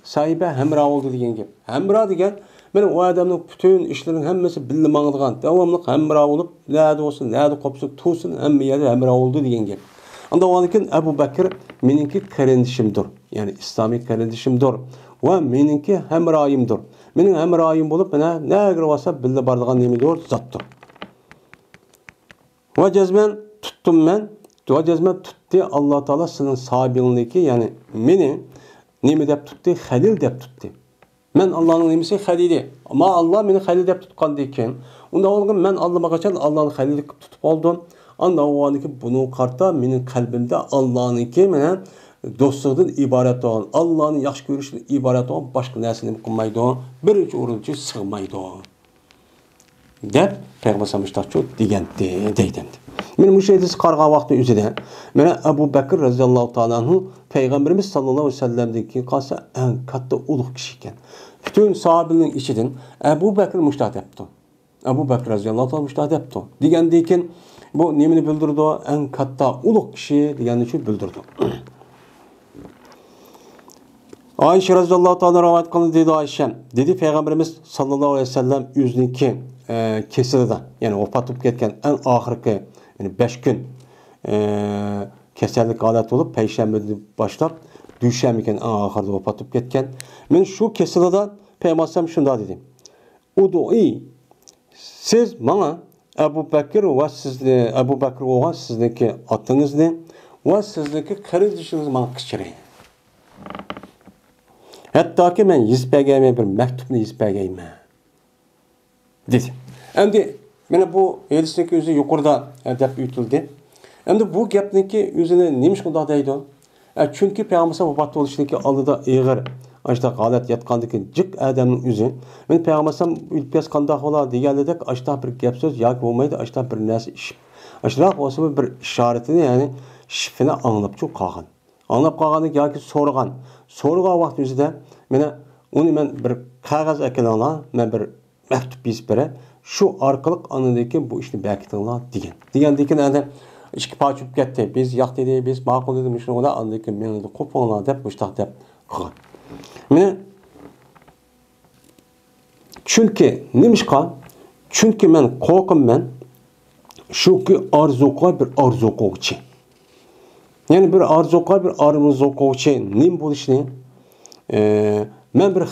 sahibe hemra oldu degan gap. Hemra degan men o adamning bütün ishlarining hammasi birga mangdigan, davomli hemra bo'lib, nada olsun, nada qopsa to'sin, hamma yerda hemra oldu degan gap. Unda o'zikin Abu Bakr meniki qarindishimdir. Ya'ni islomiy qarindishimdir va meniki hemrayimdir. Mening hemrayim bo'lib, mana nagir bo'lsa birga boradigan nemidir, zotdir. Va jazman tutdim men, va jazman tutdi Alloh taolo sizning sahibingniki, ya'ni meni nima deb tutdi? Halil deb tutdi. Men Allohning nimasi halili. Ama Allah meni halil deb tutgandan keyin, unda olgan men Allohga qachon Allohning halili qilib tutib oldim. Anda o'g'aniki buni qarta mening qalbimda Allohniki meni do'stlikdan iborat olan, Allohni yaxshi ko'rishdan iborat olan boshqa narsani qilmaydi, birinchi o'rinchi sig'maydi. Deb Peygamber sallallahu degandi deydi. Men bu şeydisi qarğa vaqtı üzrə mənə Abu Bakr radıyallahu ta'ala anhu Peygamberimiz sallallahu aleyhi ve sellem'deki qalsa en katta uluq kişi ekan. Bütün sahabenin içidən Abu Bakr müştahid etdi. Abu Bakr radıyallahu ta'ala müştahid etdi. Degandan keyin bu nemini bildirdi? En katta uluq kişi deganini şu bildirdi. Ayşe radıyallahu ta'ala rivayet qildi dedi Ayşe. Dedi Peygamberimiz sallallahu aleyhi ve sellem yüzniki kesildi. Yani vafat etib ketgan en ahirki yani 5 gün kasallik holat olup payshanbadan boshlab dushanba en oxirida vafot etib ketgan. Men shu kasalida Peygamber shunday dedi. Udui siz bana Abu Bakr va sizni Abu Bakr o'g'an sizniki otingizni va sizniki qarindishingizni men qichiring. Hattoki men yizpagayman bir maktubni yizpagayman dedi. Endi mana bu hadisniki o'zi yuqorida deb aytildi. Endi bu gapniki o'zini nima shunday deydi? Chunki Peygamber vafot bo'lishniki oldida ig'ir ashta holat yotgandiki jiq odamning o'zi men Peygamber o'lib qanday bo'ladi deganidek ashta bir gap so'z yoki bo'lmaydi, ashta bir narsa ish. Ashroq bo'lsa bir ishoratini, ya'ni shifini anglab qolgan. Anglab qolganlik yoki so'ragan vaqt o'zida meni uni men bir qog'oz akalanlar, men bir maktub yozib beray. Şu arkalık anındaki bu işni berkitinglar degan. Degandan keyin ana ikki parcha bo'lib ketdi. Biz yo'q dedi, biz ma'qul dedim, shuni andan keyin meni qo'ponglar deb mushtaq deb qilgan. Meni chunki nimishqa? Chunki men qo'rqimman. Shuki arzuqa bir arzu qo'g'chi. Ya'ni bir arzuqa bir arzu qo'g'chi nim bo'lishni men bir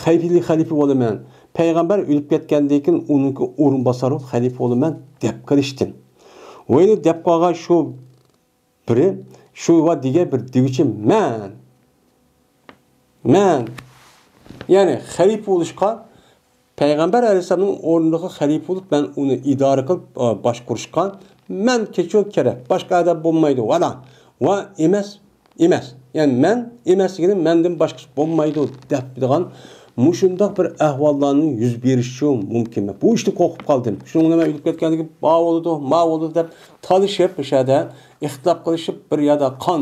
xalifa bo'laman. Peygamber ölüp ketgandan keyin uningki o'rinbosari xalifa bo'laman deb qilishdim. O'yni deb qolgan shu biri shu va degan bir devichi men ya'ni xalifa bo'lishqa Peygamber alayhisolamning o'rniga xalifa bo'lib men uni idora qilib boshqurishga men kechiq kerak. Boshqa odam bo'lmaydi. Va emas. Ya'ni men emasligini mendan boshqa bo'lmaydi deb degan Muşundaq bir ahvallarının yüz berişi mümkün. Bu işni qo'rqib qoldim. Shuni nima o'lib ketganligi ma bo'ldi deb talishib, o'shada ixtilof qilishib bir yerda qon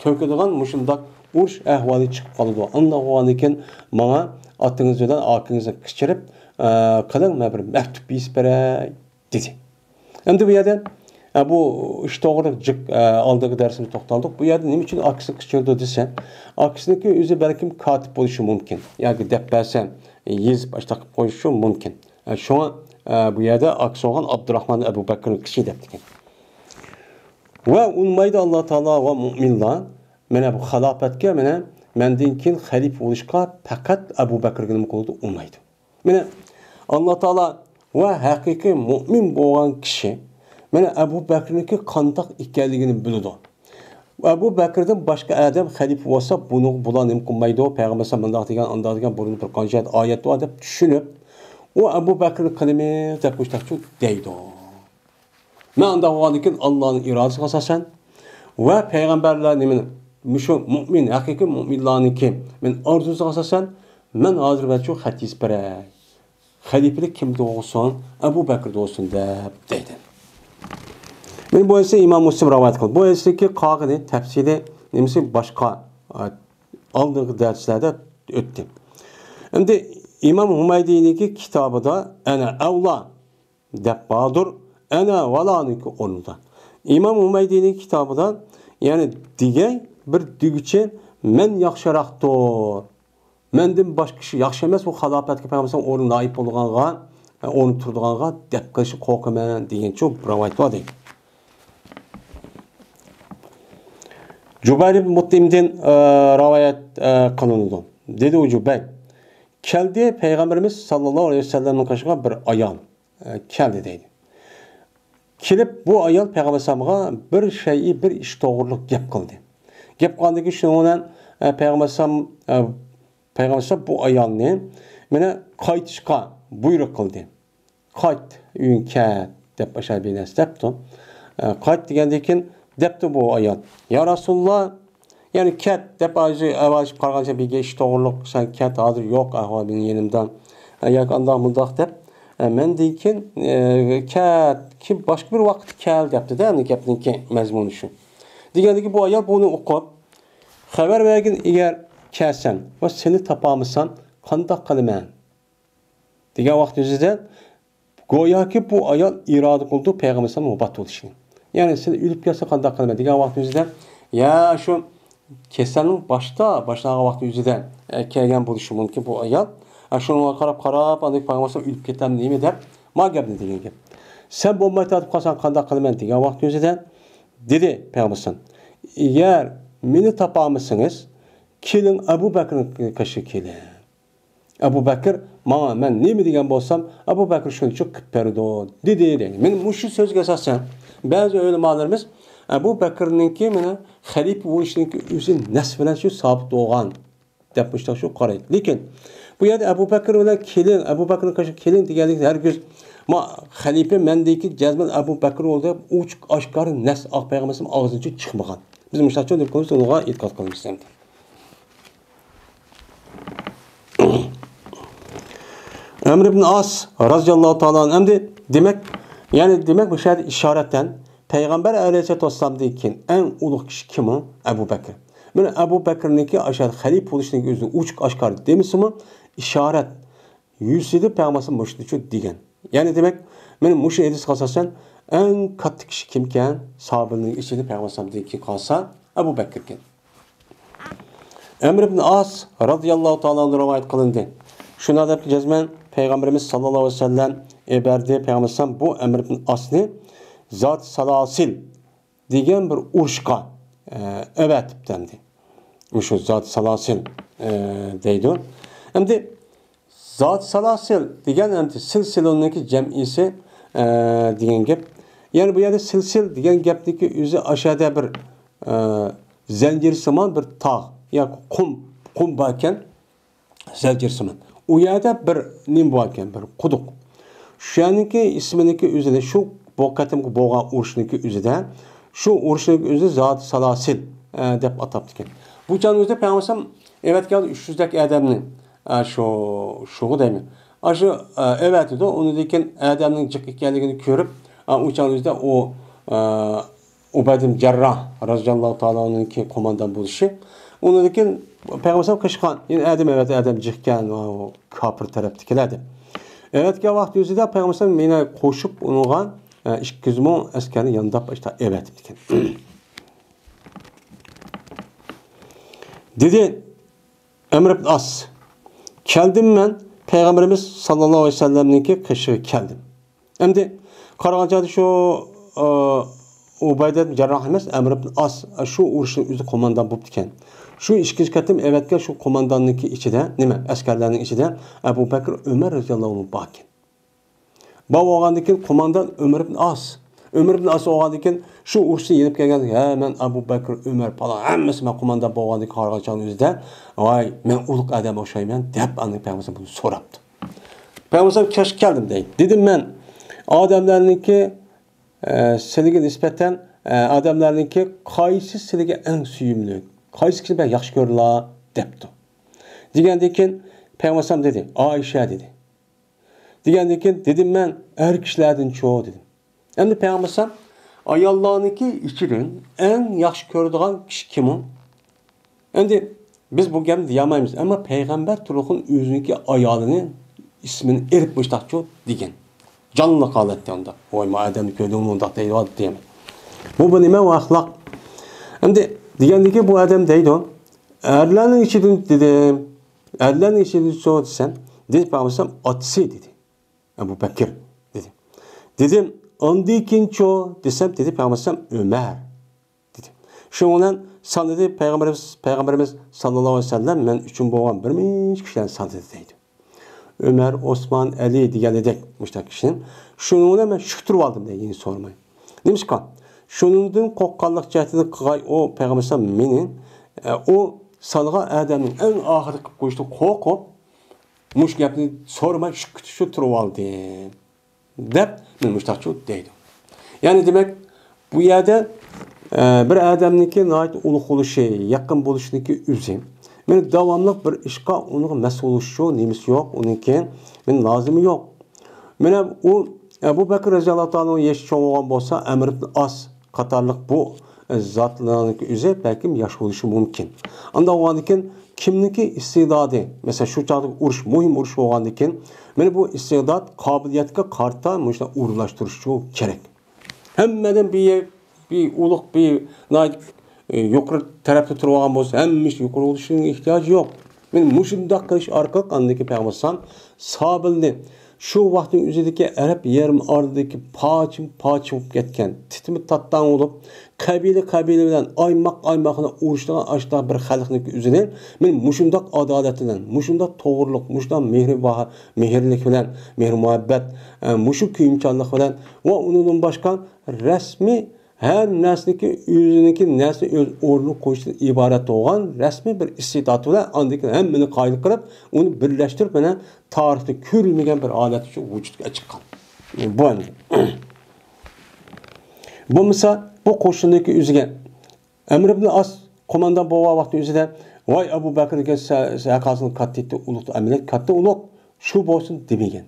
to'kadigan mushundaq urush ahvoli chiqib qoldi. Unda o'g'anikin menga otingiz bilan okingizni qichirib, qiling men bir maktub yozib beray dedi. Endi bu yerda bu ish to'g'ri oldagi darsimizda to'xtaldik. Bu yerda nima uchun aksini qichirdi desa, aksiniki o'zi balkim katib bo'lishi mumkin. Yoki deb bersan, yezib ashta qilib qo'yishi mumkin. Shuna bu yerda aks olgan Abdurrahman Abu Bakrning kishi deb degan. Va unmaydi Alloh taolo va mu'minlar mana bu xalofatga mendan keyin xalifa bo'lishga faqat Abu Bakrga nima qildi? Unmaydi. Mana Alloh taolo ve haqiqiy mu'min bo'lgan kishi mana Abu Bakrniki qandoq ekanligini biladi. Abu Bakrdan boshqa odam xalifa bo'lsa, buni bular nim qilmaydi. Payg'ambar sallallohu degan andoq degan burun bir qancha oyat bor deb tushunib, u Abu Bakrni qilimi deb qo'shtachu deydi. Men andoq bo'lgandan Allohning irodasiga asosan va payg'ambarlar nimani mushu mu'min, haqiqiy mu'minlarniki men orzusiga asosan men hozir shu hadis beray. Xalifalik kimda olsun, Abu Bakr'da olsun deb deydi. Men bu ise İmam Müslim rivayet qildi. Bu ise ki qog'ini tafsili nimasi boshqa aldığım derslerde o'tdi. Endi İmam Humaydiy'niki kitabida ana avla deb bordir, ana valaniki o'rnida. İmam Humaydiy'nin kitabida yani degan bir deguchi men yaxshiroqdir. Mendan boshqa kishi yaxshi emas, bu xalofatga payg'ambar o'rin naib bo'lganga, o'rin turganga deb qilish qo'rqaman degan cho'p rivayet bor deydi. Jubayr ibn Mut'im'den rivayet kılındı. Dedi o Jubayr, keldi Peygamberimiz sallallahu aleyhi ve sellem'in karşısına bir ayal keldi deydi. Kelip bu ayal Peygamber sallallahu bir şeyi, bir iş doğruluk gap kıldı. Gap kıldı şundan Peygamber sallallahu bu ayalni mene qaytishga buyruq qildi. Qayt uyinga deb başa binas debdi. Qayt degandan debdi bu ayol. Ya Rasulullah, yani ket deb avval qarag'ancha birga ish to'g'riliq san ket hozir yo'q ahvol mening yenimdan. Yo'q andoq mundoq deb men deykin ket kim boshqa bir vaqt kel debdi-da, uni gapninki mazmuni shu. Degandiki bu ayol buni o'qib xabar bergin agar kelsan va seni topamsan qandoq qilaman degan vaqt o'zida go'yoki bu ayol iroda qildi payg'ambar muhabbat bo'lishni. Yani sen ölüp gelse qandoq qilaman degan vaqt o'zida ya shu kesalning boshlagan vaqt o'zida kelgan bo'lishi mumkin bu ayol. Shunga qarab aniq payg'ambar ölüp ketam nima deb ma gapni degan gap. Sen bo'lmay tatib qolsan qandoq qilaman degan vaqt o'zida dedi payg'ambar: "Agar meni topamisiz, keling Abu Bakrning qashiga keling. Abu Bakr men nima degan bo'lsam, Abu Bakr shuncha qilib berdi" dedi. Men shu so'zga asosan bazı ulamalarımız Abu Bakr'ninki mana xalifa bo'lishninki o'zi nas bilan shu sabit bo'lgan deb qo'shdi shu qaraydi. Lekin bu yerda Abu Bakr bilan kelin, Abu Bakrning qashiga kelin deganlik hargiz ma xalifa mendeki jazman Abu Bakr oldu deb ochiq oshkor nas oq payg'ambarimiz og'zidan chiqmagan. Biz mushtacha deb qo'yamiz, unga e'tiqod qilamiz endi. Amr ibn As radhiyallohu ta'ala endi demek demek bu şeyde işaretten Peygamber Aleyhisselatü Vesselam'daki en uluk kişi kim o? Ebu Bekir. Yani Ebu Bekir'ninki aşağıda halif oluşundaki özü uçuk aşkar demesi mi? İşaret. Yüzüde Peygamber'in müşteri çok digen. Yani demek benim müşteri edis kalsasan en katı kişi kimken sahabenin içinde Peygamber'deki kalsa Ebu Bekir'ken. Emr ibn As radıyallahu ta'ala rivayet kılındı. Şuna da cezmen Peygamberimiz sallallahu aleyhi ve sellem eberdi Peygamber bu Emr ibn As'ni Zat Salasil degan bir urushqa evet dendi. Şu Zat Salasil deydi. Endi Zat Salasil degan endi silsilaniki jam'isi degan gap. Yani bu yerda silsil degan gapniki o'zi aşağıda bir zanjirsimon bir tog' yoki qum bor ekan, zanjirsimon. U yerda bir nim bor ekan, bir quduq. Şuaniki isminiki o'zida shu bu qatimki bo'lgan urushniki o'zida shu urushniki o'zi Zot Salasil deb atab ekan. Bu jon o'zida payg'ambar evet keldi 300 dak odamni shu deyman. Shu evet edi, uni lekin odamning jiq ekanligini ko'rib, u jon o'zida o Ubadim Jarrah radhiyallohu ta'ala'ningki qo'mondan bo'lishi. Uni lekin payg'ambar qishqan, ya'ni adam jiqqan va kofir tarafdagilar. Evet ki vaqt o'zida payg'ambar meni qo'shib unga 200 ming askarni yondab işte evet ekan. Dedi Emr ibn As, keldim men Peygamberimiz sallallahu aleyhi ve sellem'ninki qishiga keldim. Endi qarag'anchada shu Ubaydat Jarrah emas, Emr ibn As shu urushning o'zi qo'mondan bo'lib ekan. Shu ikkinchi qatim evatga shu qo'mondonniki ichida, nima, askarlarning ichida Abu Bakr Umar roziyallohu anhu bor ekan. Bu olgandan keyin qo'mondan Umar ibn As. Umar ibn As olgandan keyin shu urushni yenib kelgan, "Ha, men Abu Bakr, Umar falan hammasi men qo'mondan bo'lgandan qarag'achon o'zida, voy, men ulug' odam o'xshayman" deb anni payg'ambar buni so'rabdi. Payg'ambar kesh keldim deydi. Dedim men odamlarniki sizga nisbatan odamlarniki qaysi sizga eng suyumli, qaysi sizga yaxshi ko'rlar debdi. Degandan keyin payg'ambar dedi, Oysha dedi. Degandan keyin dedim men er kishilardan cho'q dedim. Endi payg'ambar ayollarniki ichidan eng yaxshi ko'radigan kishi kim u? Endi biz bu gapni deyamaymiz, ammo payg'ambar turg'un o'ziniki ayolini ismini erib qo'yishdi degan. Canlı holatda onda. Voy, mademni ko'rdim unda deydi. Bu nima va axloq? Endi degandiki bu odam deydi, erlarning ichidan dedim. Erlarning ichidan cho'q desam, deb payg'ambar otasi dedi. Abu Bakr dedi. Dedim, ondan keyin cho'q desam dedi payg'ambar Ömer dedi. Shundan sanadi payg'ambarimiz sallallohu alayhi vasallam men uchun bo'lgan bir minch kishilarni sanadi deydi. Ömer, Osman, Ali deganidek mushtaq kishini. Shuningdan men shukr oldim deydi, so'ramay. Nimishqa? Shuningdan qo'qqanlik jihatida qilg'ay o payg'ambar meni o salg'a odamning eng oxiri qilib qo'yishdi, qo'rqib mush gapni so'ramay shu turib oldi deb men mushtaqchi deydi. Ya'ni demak bu yerda bir odamniki nihoyat ulug' bo'lishi, yaqin bo'lishniki o'zi men davomli bir ishqa uning mas'ul bo'lishi nimasi yo'q, uniki men lozimi yo'q. Mana u Abu Bakr roziyallohu anhu yashi cho'ng bo'lgan bo'lsa, Amr ibn As qatorliq bu zotlarning o'zi balkim yosh bo'lishi mumkin. Unda bo'lgandan keyin kimniki istidodi, masalan shu chog'da urush, muhim urush bo'lgandan keyin mana bu istidod qobiliyatga qarta mushla urlashtirish kerak. Hammadan bir ulug' bir yuqori tarafda turgan bo'lsa, hammish yuqori bo'lishining ehtiyoji yo'q. Men mushundaq qilish orqali andagi payg'ambar sahobilni shu vaqtning o'zidagi arab yarim orolidagi pochim bo'lib ketgan, titmi tattan bo'lib, qabila bilan oymoqni urushdan ashta bir xalqning o'zini men mushundaq adolat bilan, mushundaq to'g'riliq, mushundaq mehrlik bilan, mehr-muhabbat, mushu kuyimchanlik bilan va undan boshqa rasmiy her nesneki özüneki nesne öz ornu koyuştan ibaret olan resmi bir istidat ile andaki hemmini kaydı kırıp onu birleştirip bana tarihte görülmeyen bir alet için vücutga çıkan. Bu anı. Bu misal bu koşundaki üzüge Emr ibn As komandan boğa vakti üzüde vay Abu Bakır'ın sakasını katletti uluktu ameliyat kattı uluk şu bolsun demegen.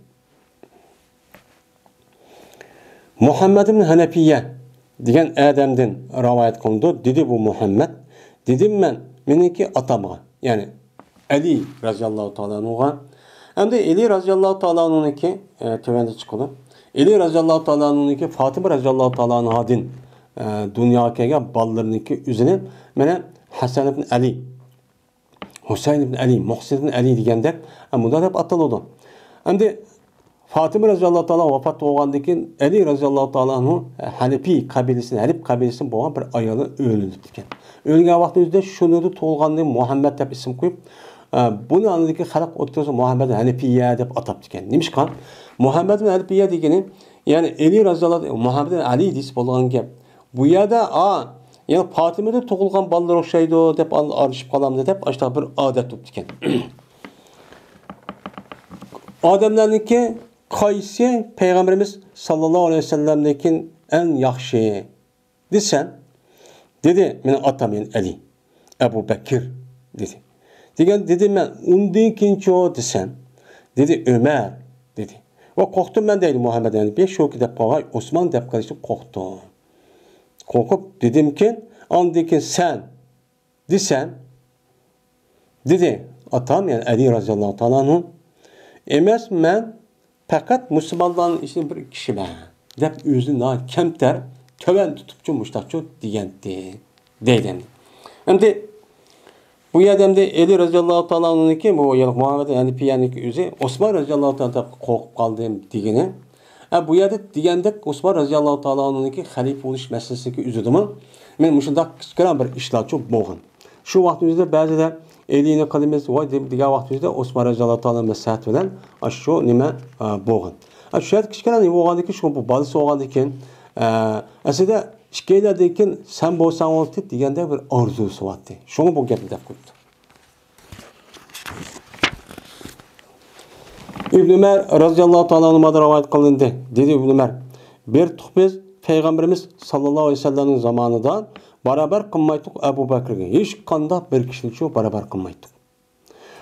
Muhammed ibn Hanefiye degan adamdan rivoyat qilindi. Dedi bu Muhammad, dedim men meniki atamga, ya'ni Ali roziyallohu taolo anhuga. Endi Ali roziyallohu taolo anhuniki tövende chiqdi. Ali roziyallohu taolo anhuniki Fatima roziyallohu taolo anhadan dunyoga kelgan bolalarniki o'zini mana Hasan ibn Ali, Husayn ibn Ali, Muhsin ibn Ali deganda bunda deb ataladi. Endi Fatima roziyallohu taolo vafot bo'lgandan keyin Ali roziyallohu taolo anhu Hanifi qabilasini, Halib qabilasini bo'lgan bir ayoli o'ldi ekan. O'lgan vaqtida shuni to'lgandan Muhammad deb ism qo'yib, buni anadagi xalq o'ttirsa Muhammad Hanifiya deb atabdi ekan. Nimishqa? Muhammad Hanifiya degani, ya'ni Ali roziyallohu Muhammad Ali deb bo'lgan gap. Bu yerda ya'ni Fatimada tug'ilgan bolalar o'xshaydi deb arishib qolamdi deb ashta bir odat bo'libdi ekan. Odamlarniki qaysi payg'ambarimiz sallallohu alayhi vasallamdagi eng yaxshi desen dedi men atam Ali Abu Bakr dedi. Dedim men undan keyin cho desam dedi Ömer dedi. Va qo'rqdim men deydi Muhammad yani 5 yoki deb qo'yg'ay Osman deb qilishni qo'rqdim. Qo'rqib dedimki undan keyin sen desen dedi atam yani Ali roziyallohu taolo anhu emas men fakat Müslümanların için bir kişi ben. Dep özünü kemter, töven tutupçu muştakçu diyendi. Deyden. Hem de bu yerdemde Ali roziyallohu taolo anhu'niki bu Muhammed Hanifiyaniki özü Osman roziyallohu taolo korkup kaldım digeni. Bu yerde digende Osman roziyallohu taolo anhu'niki halife oluş meselesindeki özüdümü men muşundak kichkina bir ishlar çok bo'lgan. Shu vaqtimizda ba'zida Elini qilimiz voy degan vaqtimizda Osman roziyallohu taolo maslahat bilan shu nima bo'lgan. Şu yerdə kichkina nima bo'lgandan keyin, shu bu balasi bo'lgandan keyin, aslida ikkilardan keyin sen bo'lsang olti deganda bir orzusi bo'pti. Shuni bu gapni deb qo'ydi. İbn Ömer radhiyallohu ta'ala anhudan rivoyat qilindi. Dedi İbn Ömer, bir biz Peygamberimiz sallallohu alayhi vasallamning zamonidan barabar qilmaydik Abu Bakrga. Hech qanday bir kishini barabar qilmaydik.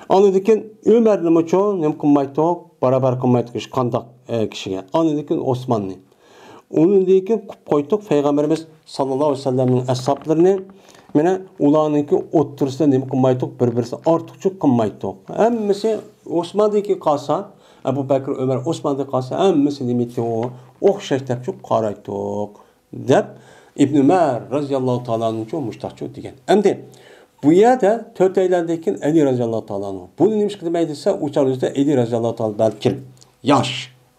Ondan keyin Ömerni nim qilmaydik, barabar qilmaydik hech qanday kishiga. Ondan keyin Osmonni. Ondan keyin qilib qo'ydik Peygamberimiz sallallohu alayhi vasallamning ashoblarini. Mana ularningki o'ttirisida nima qilmaydik, bir-birisi ortiqcha qilmaydik. Hammasi Osmondagi qolsa, Abu Bakr, Ömer, Osmonda qolsa, hammasi nima etdi u? O'xshash deb qaraydik. Deb İbn Ömer radhiyallohu ta'ala anhu mushtaqchu degan. Endi bu yerda to'rtaylardan keyin Ali radhiyallohu ta'ala anhu. Buni nima qilmaydi desa, o'charizda Ali radhiyallohu ta'ala balki yosh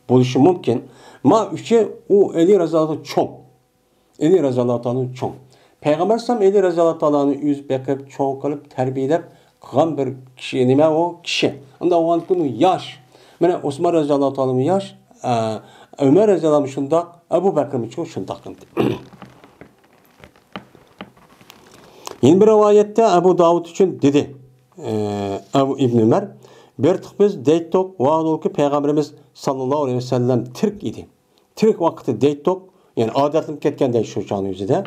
bo'lishi mumkin. Ma uchi u Ali radhiyallohu cho'ng. Ali radhiyallohu ta'ala cho'ng. Peygamber sallam Ali radhiyallohu ta'ala'nı yüz bakıp, çoğun kılıp, terbiyelep, kılan bir kişi, nime o kişi. Onda o antkunu yaş. Mene Osman radhiyallohu ta'ala'nın yaş, Ömer radhiyallohu şundak, Ebu Bekir'in çoğu şundak. Yine bir rivayette Ebu Davud için dedi, İbn Ömer, bir tık biz deyttok, vaadol ki Peygamberimiz sallallahu aleyhi ve sellem Türk idi. Türk vakti deyttok, yani adetlim ketken dey şu canı yüzüde.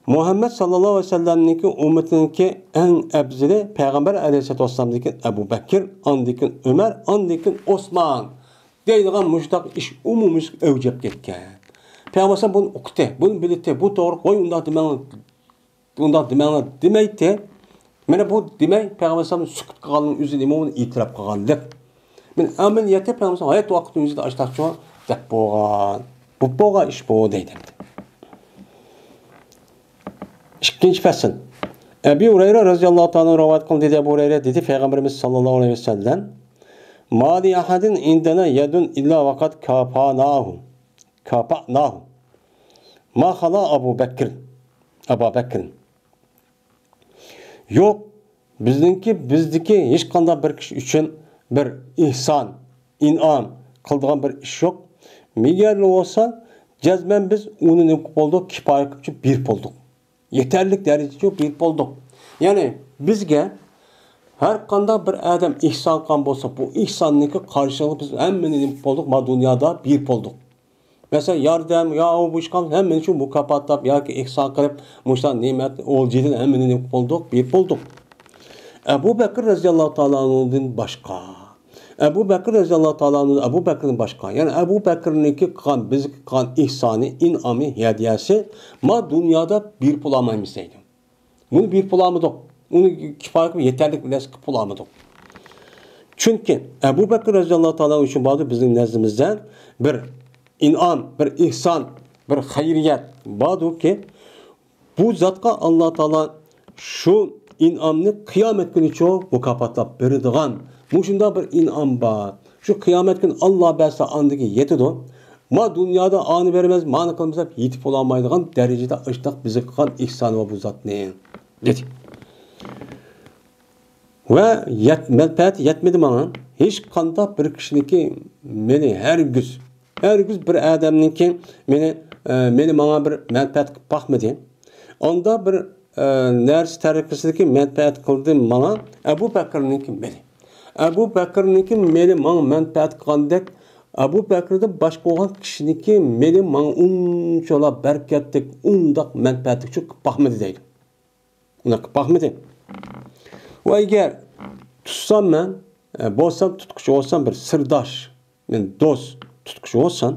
Muhammed sallallahu aleyhi ve sellem'ninki ümmetinki en ebzili Peygamber aleyhissalatu vesselam'daki Ebu Bekir, andikin Ömer, andikin Osman. Deydiğen müştak iş umumuz övcep ketken. Peygamber sallam bunu okudu, bunu bildi, bu doğru, koy unda demeydi. Mene bu demey Peygamber sallam sükut kağalının üzerinde imamını itiraf kağallık. Men ameliyete Peygamber sallam hayat vakitinin üzerinde açtakçı dep boğan. Bu boğa iş boğa deydi. İkinci fasıl. Ebu Hureyre radhiyallahu ta'ala rivayet kıldı dedi Ebu Hureyre dedi Peygamberimiz sallallahu aleyhi ve sellem Ma li ahadin indena yedun illa vakat kapanahu. Ma hala Ebu Bekir. Yok bizdeki hiç qanday bir kishi uchun bir ihson, in'om qildigan bir ish yo'q. Megarli bo'lsa, jazman biz uni nima qildik, kifoya qilib berib bo'ldik. Yeterlik derecede bir bulduk. Yani bizge her qanday bir adam ihsan qilgan bo'lsa, bu ihsonniki qarshılığı biz hammani bulduk, ma dünyada bir bulduk. Mesela yardım, ya bu ish qilgan hammani shu mukofotlab yoki ihson qilib, mushta ne'mat o'ljidin hammani bulduk, bir bulduk. Ebu Bekir radhiyallohu ta'ala anhudan boshqa. Ebu Bekir radhiyallohu ta'ala anhu Ebu Bekir'in başka. Yani Ebu Bekir'ninki qilgan, bizga qilgan ihsoni, in'ami, hadiyasi ma dünyada bir pul olmaymiz deydi. Bunu bir pul olmadık. Onu kifoya qilib yeterlik bilan pul olmadık. Çünkü Ebu Bekir radhiyallohu ta'ala uchun bazı bizim nezdimizde bir in'am, bir ihsan, bir hayriyat vardır ki bu zatqa Allah Taala şu in'amni qiyomat kuni çok mukofotlab beradigan Muşunda bir in'am var. Şu kıyamet gün Allah berse andaki yetidu. Ma dünyada anı vermez, mani kılmasa yetip olamaydıgan derecede ıştak bizi kılan ihsan ve bu zat ne? Dedi. Ve menfaat yetmedi bana. Hiç kanda bir kişiniki beni her güz bir adamınki beni bana bir menfaat bakmadı. Onda bir ners tarikasındaki menfaat kıldım bana. Ebu Bekir'ninki beni. Ebu Bekir'ninki meni man menfaat qilgandek Ebu Bekir'de başka olan kişiniki meni man unchola berkatlik undaq menfaatlik şu bakmadı deydi. Ona bakmadı. Ve eğer tutsam ben, bolsam tutkucu olsam bir sırdaş, yani dost tutkucu olsam,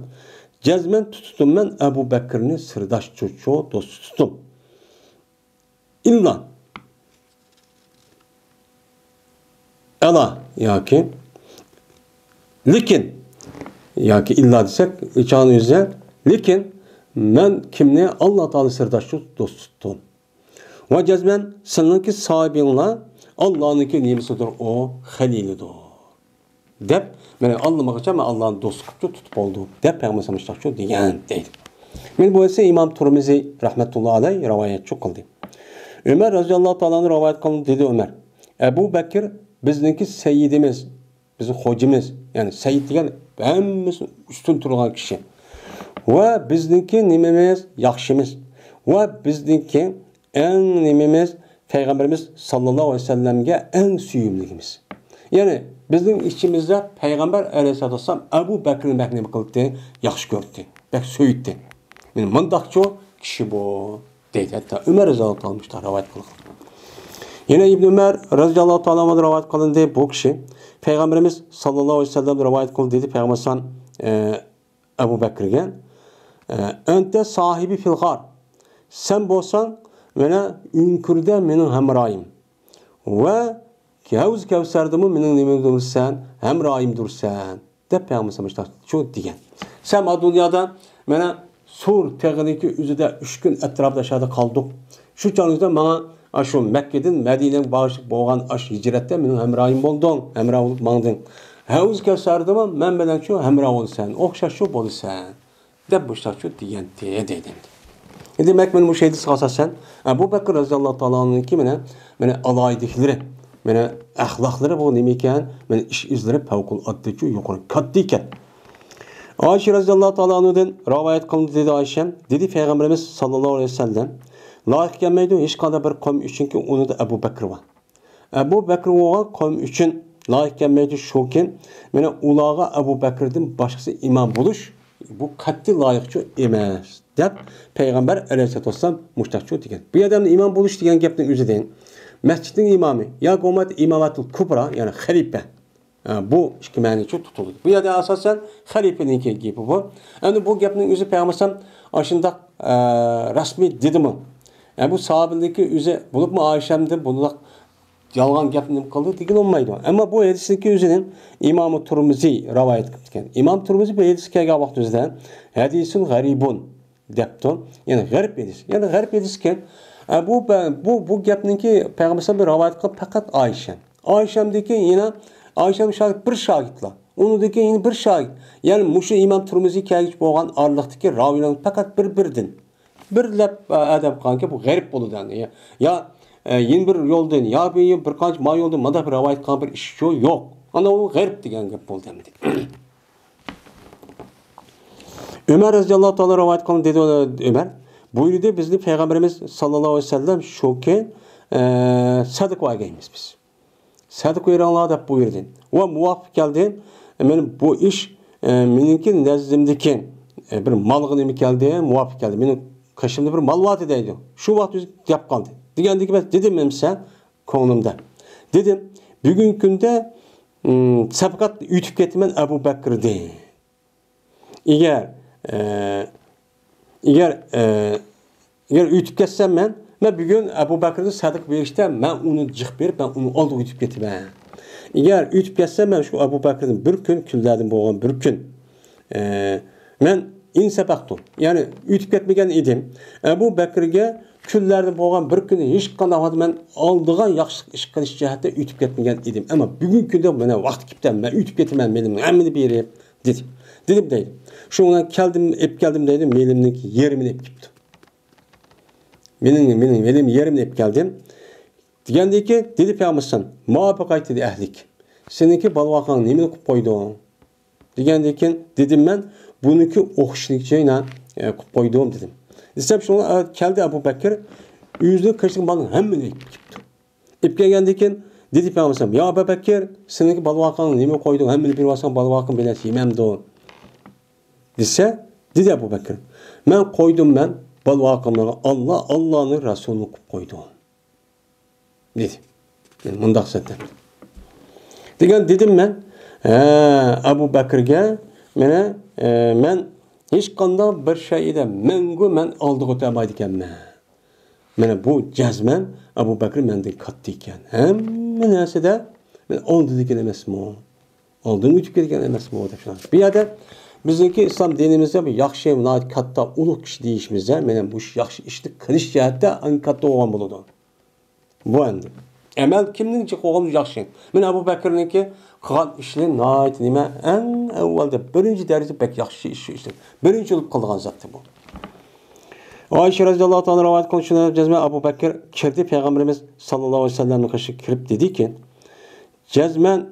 cezmen tututum ben Ebu Bekir'ni sırdaş çocuğu dost tutum. İlla Ela yaki lekin yaki illa desek içanı yüzde lekin men kimni Allah Teala sırdaşı dost tuttum. Ve cezmen seninki sahibinle Allah'ınki nimesidir o halilidir. Dep men anlamağa men Allah'ın dost tutup oldu. Dep Peygamber sallallahu diyen değil. Men bu ise İmam Tirmizi rahmetullahi aleyh rivayet çok kıldı. Ömer radıyallahu ta'ala'nın rivayet kıldı dedi Ömer. Ebu Bekir bizniki seyyidimiz, bizim hocamız, yani Said degan hammasi ustun turgan kishi. Va bizniki nimamiz yaxshimiz. Va bizniki eng nimamiz Peygamberimiz sallallohu alayhi vasallamga eng suyumligimiz. Yani bizning ichimizda Peygamber alayhissalatu vassalam Abu Bakrni bak nima qildi, yaxshi ko'rdi, bak so'yitdi. Men mundaqchi kishi bu deydi. Hatta Ömer radhiyallohu anhu rivoyat qilgan. Yine İbn Ömer radhiyallohu ta'ala anhu rivoyat qilindi bu kishi Peygamberimiz sallallohu alayhi vasallam rivoyat qildi dedi Peygamber Abu Bakrga ente sahibi fil gar. Sen bolsan mena ünkürde mening hamroyim. Ve Havuz Kevser'dimi mening nimam dursan, hamroyim dursan. Deb Peygamberimiz şu degan. Sen bu dünyada mena Sur teg'iniki üzüde 3 gün etrafda şada kaldık. Şu çağınızda bana aşu Mekke'den Medine'ye bağışık boğan aş hicrette mening hamroyim boldun, hamroh olup mangdın. Havuz Kevser'dimi men bilan şu hamroh bolsan, o'xshash şu bolsan. Deb bu şu degan dedi. Demek men bu şeydi asasen Abu Bakr radhiyallohu ta'ala anhu'nki mene alaydiklari, mene ahlakları bu nima ekan, mene ish izlari favqulodda yuqori katta ekan. Ayşe radhiyallohu ta'ala anhu'dan rivoyat qilindi dedi Ayşe. Dedi Peygamberimiz sallallohu aleyhi ve sellem loyiq kelmaydi hech qanday bir qavm uchunki uni da Abu Bakr va. Abu Bakr bo'lgan qavm uchun loyiq kelmaydi shuki, mene ularga Abu Bakrdan boshqasi imom bo'lish bu qat'iy loyiqchi emas deb Peygamber aleyhissalatu vesselam mustaqcho degan. Bu odamni imom bo'lish degan gapning o'zidan masjidning imomi yoki ummat imomatul kubra, ya'ni xalifa. Bu ikki ma'noda tutiladi. Bu yerda asosan xalifaning gapi bu. Endi bu gapning o'zi Peygamber ashundaq rasmiy dedimi? Bu sahobalarning o'zi bo'libmi Ayşem'de bundoq yolg'on gapni qildi degan olmaydi. Ammo bu hadisning o'zining İmam Turmizi rivoyat qilgan. İmam Turmizi bu hadis kelgan vaqtida hadisun g'aribun debdi. Ya'ni g'arib hadis. Ya'ni g'arib hadisga bu gapningki Peygamber bir rivoyat qilib faqat Ayşe. Ayşem'deki yine Ayşe'nin şahit bir şahitlar. Onudaki yine bir şahit. Yani muşu İmam Turmizi kelgich bo'lgan arlıqdaki ravilan faqat bir-birdan. Bir lab adab qanki bu g'arib bo'ladi. Ya yeni bir yoldan ya bir qancha ma yoldan mada bir rivoyat qilgan bir ish yo'q. Ana u g'arib degan gap bo'ldi endi. Ömer radhiyallohu ta'ala rivoyat qildi dedi Ömer. Buyurdu bizni Peygamberimiz sallallohu aleyhi ve sellem şoke sadık vagaymiz biz. Sadık veranlar deb buyurdu. Ve muvaffaq geldi. Benim bu iş meniki nezdimdeki bir malgı nima keldi, muvaffaq geldi. Benim kaşımda bir mal var deydi. Şu vaqt gap qoldi. Degandiki ben dedim memse ko'nglimda. Dedim bugün günde sabqat yutib ketman Abu Bakr'di. Eğer yutib ketsem men bugün Abu Bakr'ni sadık berishda men uni jiq berib ben uni oldi yutib ketaman. Eğer yutib ketsem men şu Abu Bakr'ni bir kun kunlardan bo'lgan bir kun men insabaqtu. Yani yutib ketmagan edim. Abu Bakr'ga kunlardan bo'lgan bir kuni hech qanday vaqt men oldigan yaxshi ish qilish jihatda yutib ketmagan edim. Ammo bugun kunda mana vaqt kelibdi, men yutib ketaman, mening hammani berib dedim. Dedim deydi. Şuna geldim deydi, melimning yerimini ep kipti. Mening melim yerimini ep geldim. Degandiki dedi Peygamberimiz, "Muvaffaq dedi ahlik. Seninki balvaqang nimani qilib qo'yding?" Degandiki dedim men, "Buniki o'xshishlikcha qilib qo'ydim" dedim. Desem şuna keldi Abu Bakr, yüzlü kırışık balın hemmini ep kipti. Ep kelgandiki dedi Peygamberimiz, "Ya Abu Bakr, seninki balvaqang nimani qo'yding? Hemmini bir vasam balvaqim bilan yemamdi." Dese, dedi Abu Bakr, "Men qo'ydim men balvaqimlarga Allah'ın Resulünü qilib qo'ydim." Dedi. Men mundaq satdim. Dedim men, Abu Bakrga men hech qanday bir şeyde mengu men oldiga o'tolmaydi ekanman. Mana bu jazman Abu Bakr mendan katta ekan. Hamma narsada men oldidagi emasmi? Oldin o'tib ketgan emasmi deb shunday. Bu yerda bizdeki İslam dinimizde bir yaxshi katta ulug' kishi deyishimizda men bu yaxshi ishni qilish jihatda eng katta bo'lgan bo'ladi. Bu endi. Amal kimning qilgan yaxshi? Men Abu Bakrniki qilgan ishni nihoyat nima eng avvalda birinchi darajada pek yaxshi ish ishdi. Birinchi bo'lib qilgan zotdi bu. Ayşe radhiyallohu ta'ala rivoyat qilishida jazma Abu Bakr kirdi Peygamberimiz sallallohu alayhi vasallamning qarshi kirib dedi ki, "Jazman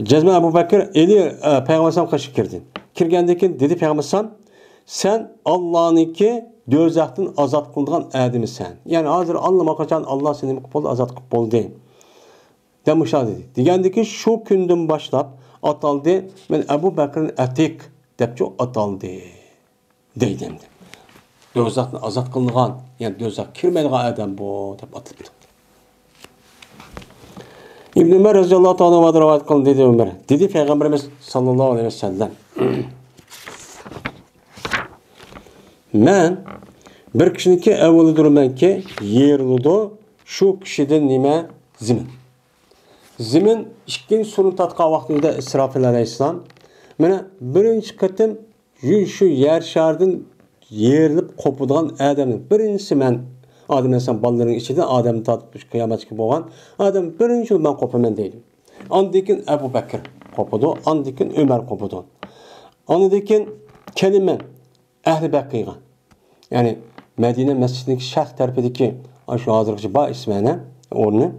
Cezme Ebu Bekir eli Peygamber kaşı kirdi. Kirgendeki dedi Peygamber sen Allah'ınki dözaqdan azat qıldıqan ədimisən. Yəni hazır anlamaqacan Allah seni qıpoldu azat qıpoldu. Demişler dedi. Digendi ki şu günden başlap ataldı. Ben Ebu Bekir'in etik depçe ataldı. Deydim. Dözaqdan azat qıldıqan, yəni dözaq kirməydiğən adam bu dep atıldı. İbn Ömer radıyallahu ta'ala ve rivayet kılın dedi Ömer. Dedi Peygamberimiz sallallahu aleyhi ve sellem. Men bir kişiniki evveli durumdan ki yerludu şu kişiden nime zimin. Zimin ikkinchi surun tatqa vaqtida İsrafil aleyhisselam mana birinchi qatim şu yer şardan yerilip qopudigan adamning birinchisi men Adem Aleyhisselam balların içinde Adem'i tatmış kıyametçi boğan Adem birinci yıl ben kopamen değilim. Andikin Ebu Bekir kopudu, andikin Ömer kopudu. Andikin kelime Ehli Bekir'e. Yani Medine Mescidindeki şerh tarafındaki şu hazırlıkçı ba ismine ornu.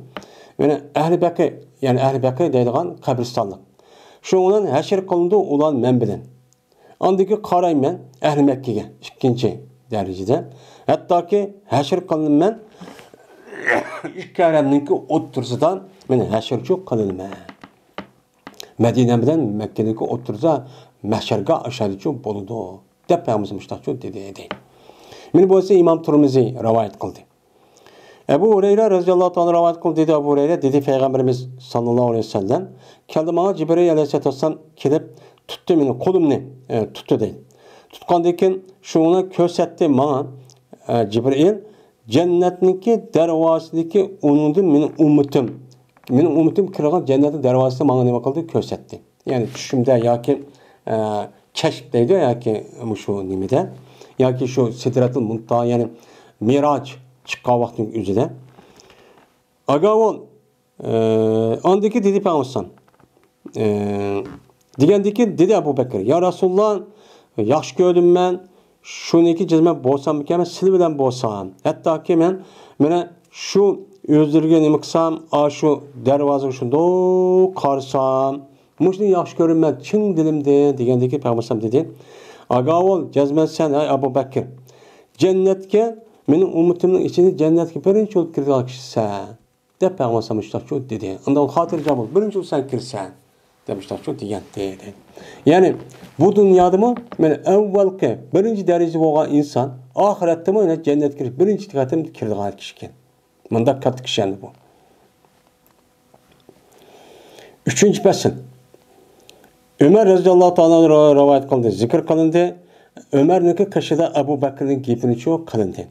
Yani Ehli Bekir yani Ehli Bekir deydiğen kabristanlık. Şu olan haşir kılındı olan men bilen. Andiki karaymen Ehli Mekke'ye ikinci derecede. Hatta ki haşir kılınım ben ilk alemdeki otursadan ben haşir çok kılınım. Medine bilen Mekke'deki otursa mahşerge aşağı çok boludu. Depemiz müştakçı dedi. Men bu ise İmam Tirmizi rivayet kıldı. Ebu Hureyre radıyallahu ta'ala rivayet kıldı dedi Ebu Hureyre dedi Peygamberimiz sallallahu aleyhi ve sellem keldi bana Cibril aleyhisselam kelip tuttu beni kolumni tuttu deydi. Tutqandan şuna körsətdi bana Cibril cennetniki darvosidagi onundan mening umitim kirgan cennetin darvosida bana nima qildi ko'rsatdi. Ya'ni tushimda yoki kashf deydi yoki shu nimada yoki shu Sidratul Muntaha ya'ni Miraj chiqqan vaqtning o'zida. Agavon andiki dedi Peygamber degandiki dedi Abu Bakr ya Rasulullah yaxshi ko'rdim men shuniki cizme bo'lsam ekan sil bilan bo'lsam hattoki men mana shu o'zlariga nima qilsam shu darvozaga shundoq qarsam mushuni yaxshi ko'raman chin dilimda degandiki Peygamber dedi agavol jazman sen ay Abu Bakr jannatga mening ummatimning ichida jannatga birinchi bo'lib kirgan kishisan deb Peygamber mushtaqcho dedi undan xotirjam bo'l birinchi bo'lsan kirsan demişler çok diyette. Yani bu dünyada mı? Yani evvelki birinci derece olan insan ahirette mi? Yani cennet girip birinci dikkatim kirdiğin kişiken. Bunda kat kişiyen bu. Üçüncü pesin. Ömer radıyallahu ta'ala rivayet kıldı. Zikir kılındı. Ömer'ninki kışıda Ebu Bekir'in giyipini çok kılındı.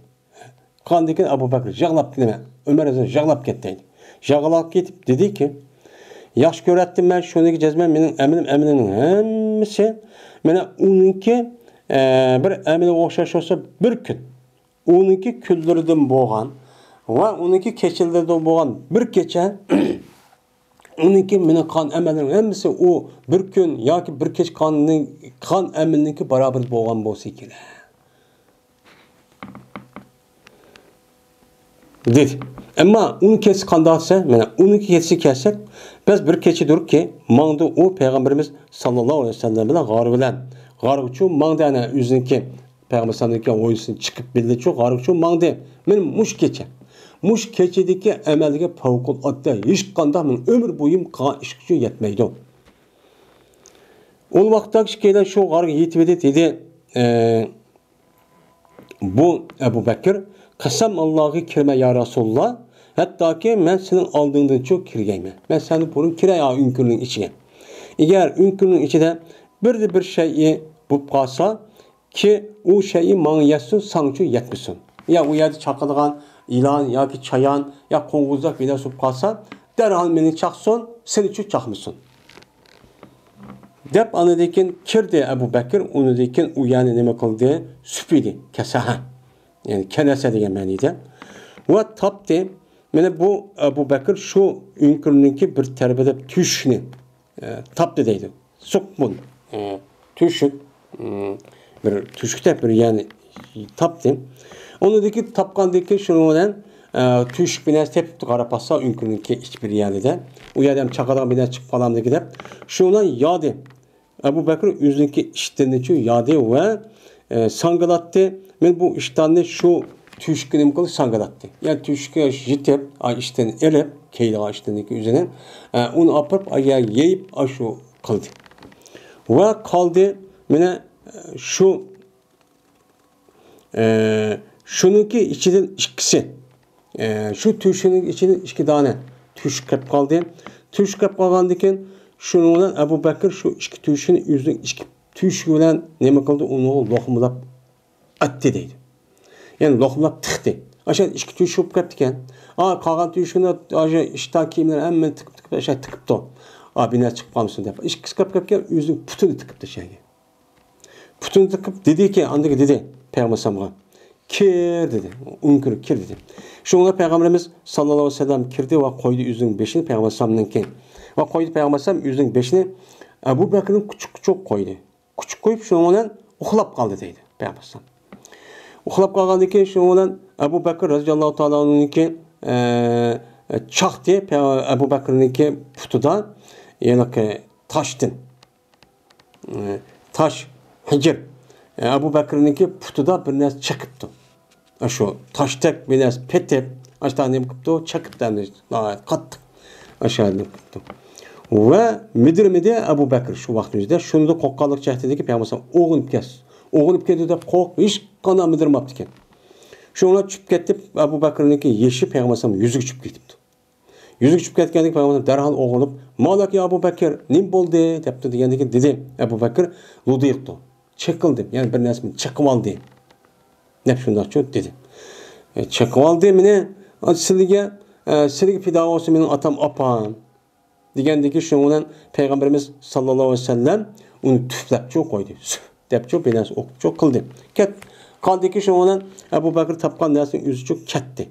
Kandaki Ebu Bekir jağlap gideme. Ömer radıyallahu jağlap gittiydi. Jağlap gidip dedi ki yaxshi ko'ratdim men shuniki jazman mening amilimning hammasi mana uningki bir amili o'xshash olsa bir kun uningki kunlaridan bo'lgan va uningki kechalaridan bo'lgan bir kecha uningki meni qon amalining hammasi u bir kun yoki bir kech qon amilniki barobar bo'lgan bo'lsa kerak dedi. Ama uni kesi qandaqsa mana uniki ketsi kelsak biz bir kecha durib ki mangda o Peygamberimiz sallallahu aleyhi ve sellem bilan g'aribchu mangda ana o'ziniki Peygamber sallallohu alayhi o'yisini chiqib bildichu g'aribchu mangda men mush kechadagi amalga favqulodda hech qanday men umr bo'yim qilgan ish kuchi yetmaydi. O vaqtda keyin shu g'arga yetib dedi bu Ebu Bekir qasam Allohga kirma ya Rasulullah hatta ki ben senin aldığından çok kirgeyim. Ben senin bunun kiraya ünkürünün içine. Eğer ünkürünün içinde bir şeyi bu kalsa ki o şeyi bana yetsin sanki yetmesin. Ya o yerde çakılan ilan ya ki çayan ya konguzak bir de su kalsa derhal beni çaksın seni için çakmışsın. Dep anıdayken kirdi Ebu Bekir onudayken o yani ne kıldı süpüydü kesaha. Yani kenese diye meniydi. Ve taptı. Mene bu Ebu Bekir şu ünkürününki bir terbede tüşünü taptı deydi. Sokmun tüşük bir tüşükte bir yani taptı. Onudaki tapkandaki şunu olan tüşük bir narsa tepibdi, qarab bassa ünkününki hiçbir yerdə. O yerdən çaqadan bir narsa çıxıb falan degidib. Şundan yadi. Ebu Bekir üzünki işlerini şu yadi ve sangalatdı. Men bu işlerini şu tüşükü nima qildi sangalatdı. Yani tüşükü yetib, işten elib, keyli işteniki üzerine onu apırıp ayağa yeyip şu qildi. Ve kaldı mene şu şununki içinden ikisi. Şu tüşünün içinden iki tane tüşük kep kaldı. Tüşük kep kalgandikin şunun bilan Ebu Bekir şu iki tüşünün yüzünün iki tüşü bilan nima qildi? Onu loqmulab atdi deydi. Yani loqmulab tiqdi. Aşağı iki tüşü bo'lib ketdi ekan. Qolgan tüşünü aşağı ishton kiyimlarini hamma tiqib aşağı tiqibdi. Bir narsa chiqib qolmasin deb. Ikkisi qilib ketgan o'zining putini tiqibdi shaga. Putini tiqib dediki, andagi dedi Peygamberimiz kir dedi. Unkir kir dedi. Şunla Peygamberimiz sallallahu aleyhi ve sellem kirdi ve koydu yüzünün beşini Peygamberimiz'inki. Ve koydu Peygamberimiz yüzünün beşini Ebu Bekir'in küçük koydu. Küçük koyup şununla uxlap kaldı deydi Peygamberimiz. Uxlap kalgandan şununla Ebu Bekir radıyallahu ta'ala onunki çaktı Ebu Bekir'inki putuda yani taştın. Taş, hicr. Ebu Bekir'inki putuda bir nas çakıptı. Şu taştek bir nas petip aşağı ne yapıptı? Çakıptı. Kattık. Aşağı ne yapıptı? Ve müdür Ebu Bekir şu vaktimizde şunu da kokkalık çehtedeki Peygamber oğunup kes. Oğunup kedi de kok hiç kana müdür yaptı ki. Şuna çıkıp gitti Ebu Bekir'inki yeşil Peygamber yüzük çıkıp gitti. Yüzük çıkıp ketkendik Peygamber derhal oğunup malak ya Ebu Bekir nim boldu depti degendeki dedi Ebu Bekir ludiyikti. Çekildi. Yani bir nesmi çekip aldı. Ne şundan çok dedi. Çekip aldı mene silige fida olsun benim atam apam. Degендeki şundan Peygamberimiz sallallahu aleyhi ve sellem onu tüflep çok koydu. Dep çok biraz çok kıldı. Ket kaldaki şundan Ebu Bekir tapkan dersin yüzü çok ketti.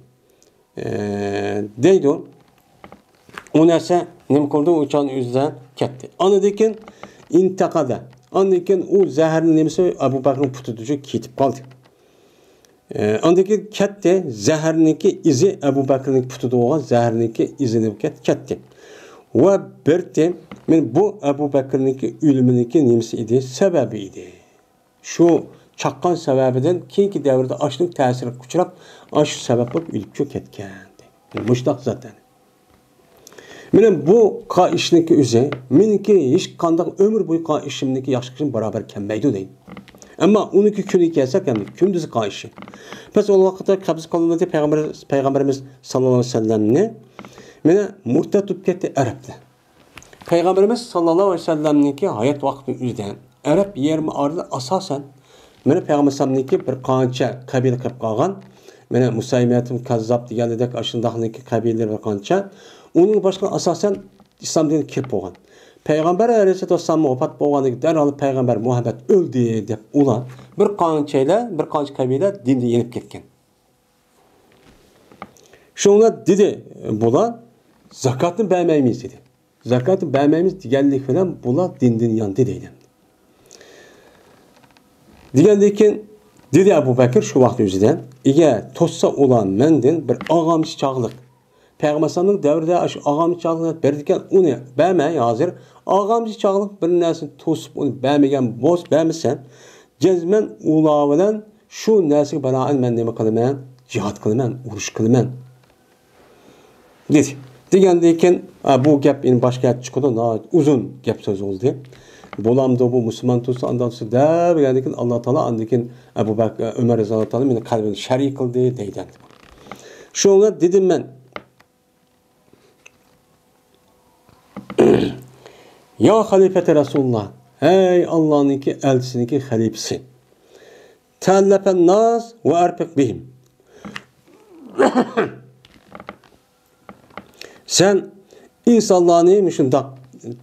Deydi o. O neyse ne kıldı o uçağın yüzünden ketti. Anıdikin intakada. Andikin o zəhərin nemisi Ebu Bekir'in putuducu kitib qaldı. Andiki ketdi, zəhərindeki izi Ebu Bekir'in putudu olan zəhərindeki izini ketdi. Ve birdi, bu Ebu Bekir'in ölümündeki nemisi idi, sebebi idi. Şu çaqqan sebebiden keyinki devirde açlık təsiri uçurab, aşı sebep olup ölüp ketkendi. Muştaq zaten. Benim bu işindeki üzey, benimki hiç kandak ömür boyu işimdeki yaşlıkışın beraber kemmeydi değil. Ama 12 günü gelsek yani gündüzü işi. Pes o vakitte kabız kalındı Peygamberimiz sallallahu aleyhi ve sellem'le beni murtad tutup gitti Arap'la. Peygamberimiz sallallahu aleyhi ve sellem'ninki hayat vakti üzden Arap yerimi ardı asasen beni Peygamberimiz'ninki bir kança kabile kıp kalgan beni Musaymiyatim Kazzab diyalidek aşındağındaki kabileler ve kança onun başka asasen İslam dinine kirip olgan. Peygamber Aleyhisselatü Vesselam'a vefat bolğandan derhal Peygamber Muhammed öldü dep ulan bir kança kabile dinde yenip ketken. Şuna dedi bular zakatını vermeyimiz dedi. Zakatını vermeyimiz digenlik falan bular dindin yandı deydi. Digendeyken dedi Ebu Bekir şu vakti yüzüden eğer tossa olan mendin bir ağamçı çağlık Peygamberimiz devrede ağamçı çağlık berdiken onu vermeye hazır. Ağamçı çağlık bir nesin tosup onu vermegen boz vermesen cezmen ulavıdan şu nesin beraen men neme kılımen, cihat kılımen, uruş kılımen. Dedi. Digendeyken bu gap benim başka çıkıyordu. Uzun gap söz oldu. Bolamda bu Müslüman tosu andan sonra devreden Allah Teala andikin Ebu Bekir Ömer Rezallahu Teala beni kalbini şer'i kıldı deyden. Şuna dedim ben ya halifete Resulullah ey Allah'ınki elçisinki halifesi teellefen nas ve erpek bihim sen insanlarını müşündak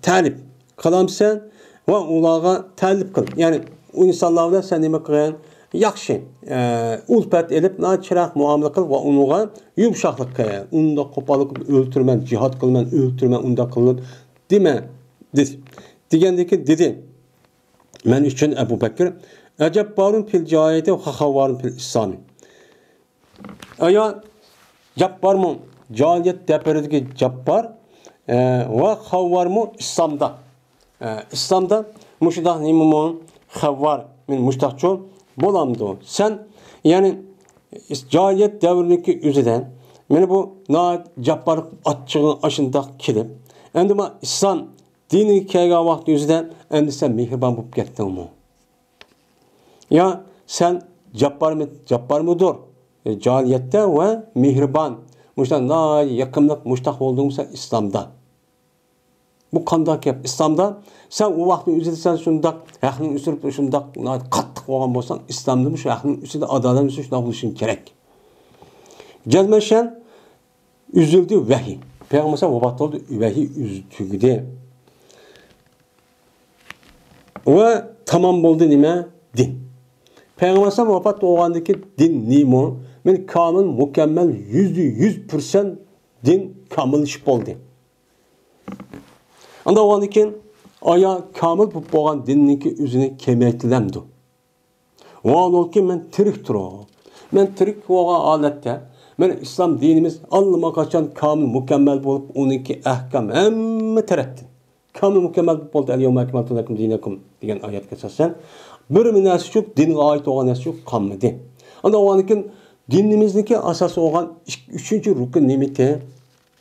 talip kalamsen ve ulağa talip kıl. Yani o insanlarla sen nime kılan yaxşı ulpet edip çırak muamele kıl ve onuğa yumuşaklık kılan. Onu da kopalık öldürmen, cihat kılman, öldürmen, onu da kılın. Deme dedi. Digendeki dedi. Men için Ebu Bekir ecebbarun fil cahiyeti ve hahavarun fil İslami. Aya Cabbarmı cahiliyet depiridagi Cabbar ve Havvarmı İslamda. İslamda muşudak nimumun Havvar min muştakçı bolamdı. Sen yani cahiliyet devrindeki üzerinde meni bu na Cabbar atçığın aşında kilip endi ma İslam dini kelgan vaqt yüzüden endi sen mehriban bulup kettin mu? Ya sen Cabbar mıdır? Cahiliyette ve mehriban muştak na yakınlık muştak olduğun sen İslam'da. Bu kandak yap. İslam'da sen o vaktin üzerinde sen şundak, hakkının üstürüp şundak kattık olan bolsan İslam'da şu hakkının üstünde adalet üstünde şundak oluşun gerek. Cezmeşen üzüldü vahiy. Peygamber vefat oldu vahiy üzüldü. Ve tamam oldu nime? Din. Peygamber vefat olgandaki din nimo? Men kamil mükemmel %100% din kamil iş oldu. Anda o andikin aya kamil bo'lgan dinninki üzünü kemeytilemdi. O an ol ki men tirik turo. Men tirik bo'lgan holatda men İslam dinimiz allama kaçan kamil mükemmel bulup onunki ahkam hamma tarafdan kamil mükemmel bo'ldi. Al-yawma akmaltu lakum dinakum degan oyatga asosan bir narsa shu dinga oid bo'lgan narsa shu qolmadi. Anda o andikin dinimizniki asosi bo'lgan 3-rukun nimati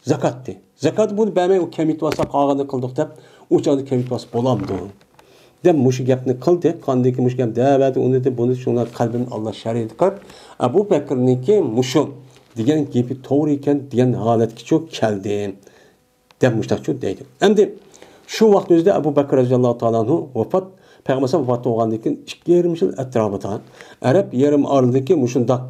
zakatdi. Zakat bunu bəmə o kemit vasa qağını qıldıq deb, o çağda kemit vasa bolamdı. Dem muşu gəpni qıldı, qandaki muş gəp dəvədi, onu da bunu şunlar qalbinin Allah şəriyeti qılıb. Abu Bakır'nınki muşu degan gepi to'g'ri ekan degan holatga çok keldi. Dem muştaqchu deydi. Endi shu vaqt o'zida Abu Bakr roziyallohu ta'ala anhu vafot Peygamber vafot bo'lgandan keyin 2,5 yil atrofida Arab yarim orolidagi mushundaq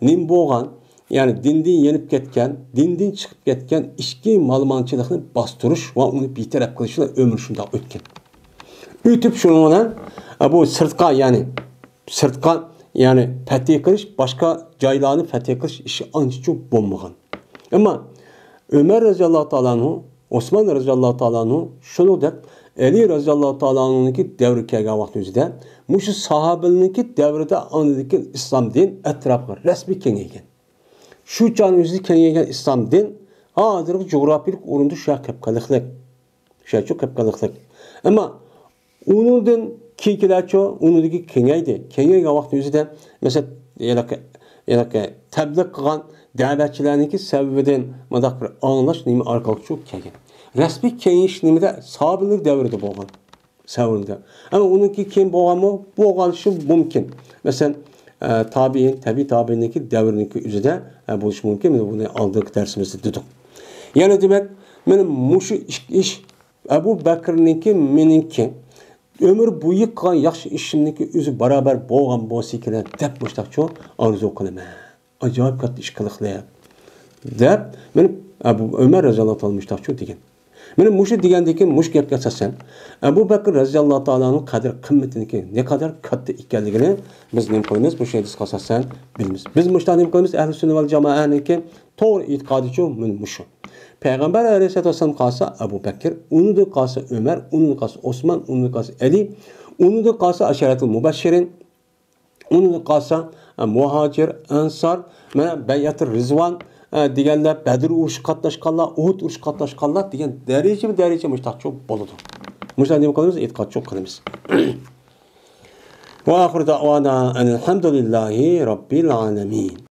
nim bo'lgan yani dindin yenip ketken, dindin çıkıp ketken içki malmançılığını bastırış ve onu bitirip kılışla ömür şunda ötken. Ütüp şununla bu sırtka yani fetih kılış başka caylarını fetih kılış işi anca çok bulmagan. Ama Ömer radıyallahu ta'ala anhu, Osman radıyallahu ta'ala anhu şunu der, Ali radıyallahu ta'ala anhu'nunki devri kelgan vaqt o'zida mushu sahabininki devrida anladaki İslam din etrafı resmi kengaygan. Şu canın yüzü kengaygan İslam din hozirgi coğrafiyalik o'rinda shu kapqaliqlik. Shu çok kapqaliqlik. Ama uningdan keykilarcha unidagi kengaydi. Kengaygan vaqt o'zida mesela yalaka tabliq qilgan da'vatchilarniki sababidan mundaq bir anglash nima orqali çok kelgan. Resmi kengayish nimada sahobalar davrida bo'lgan. Savrida. Ama uningki kim bo'lganmi? Bo'lganishi mumkin. Mesela tabi tabi'ninki davriniki üzerinde bo'lishi mumkin. Bunu aldık dersimizde dedik. Yani demek benim muşu iş Abu Bakr'ninki meninki ömür boyu qilgan yaxshi ishimniki o'zi barobar bo'lgan bo'lsa kerak deb mushtaqcho orzu qilaman. Ajoyib katta ish qiliqlar deb men Abu Ömer roziyallohu anhu mushtaqcho degan. Benim muşu degandeki muş gapga asosan Abu Bakr roziyallohu ta'alaning qadr qimmatiniki ne kadar katta ekanligini biz nima qilamiz? Bu shayga asosan bilamiz. Biz mushta nima qilamiz? Ahli sunna val jamoaniki to'g'ri e'tiqodichi mushu. Payg'ambar alayhisolatu vasallam qolsa Abu Bakr, unida qolsa Ömer, unida qolsa Osman, unida qolsa Ali, unida qolsa asharatul mubashirin, unida qolsa muhojir, ansor, mana bayatul rizvon deganlar, Badr urushi qatnashganlar, Uhud urushi qatnashganlar degan daraja mushtaqcho bo'ladi. Mushta nima qilamiz? E'tiqodchi qilamiz. Va oxir da'vona alhamdulillahi robbil alamin.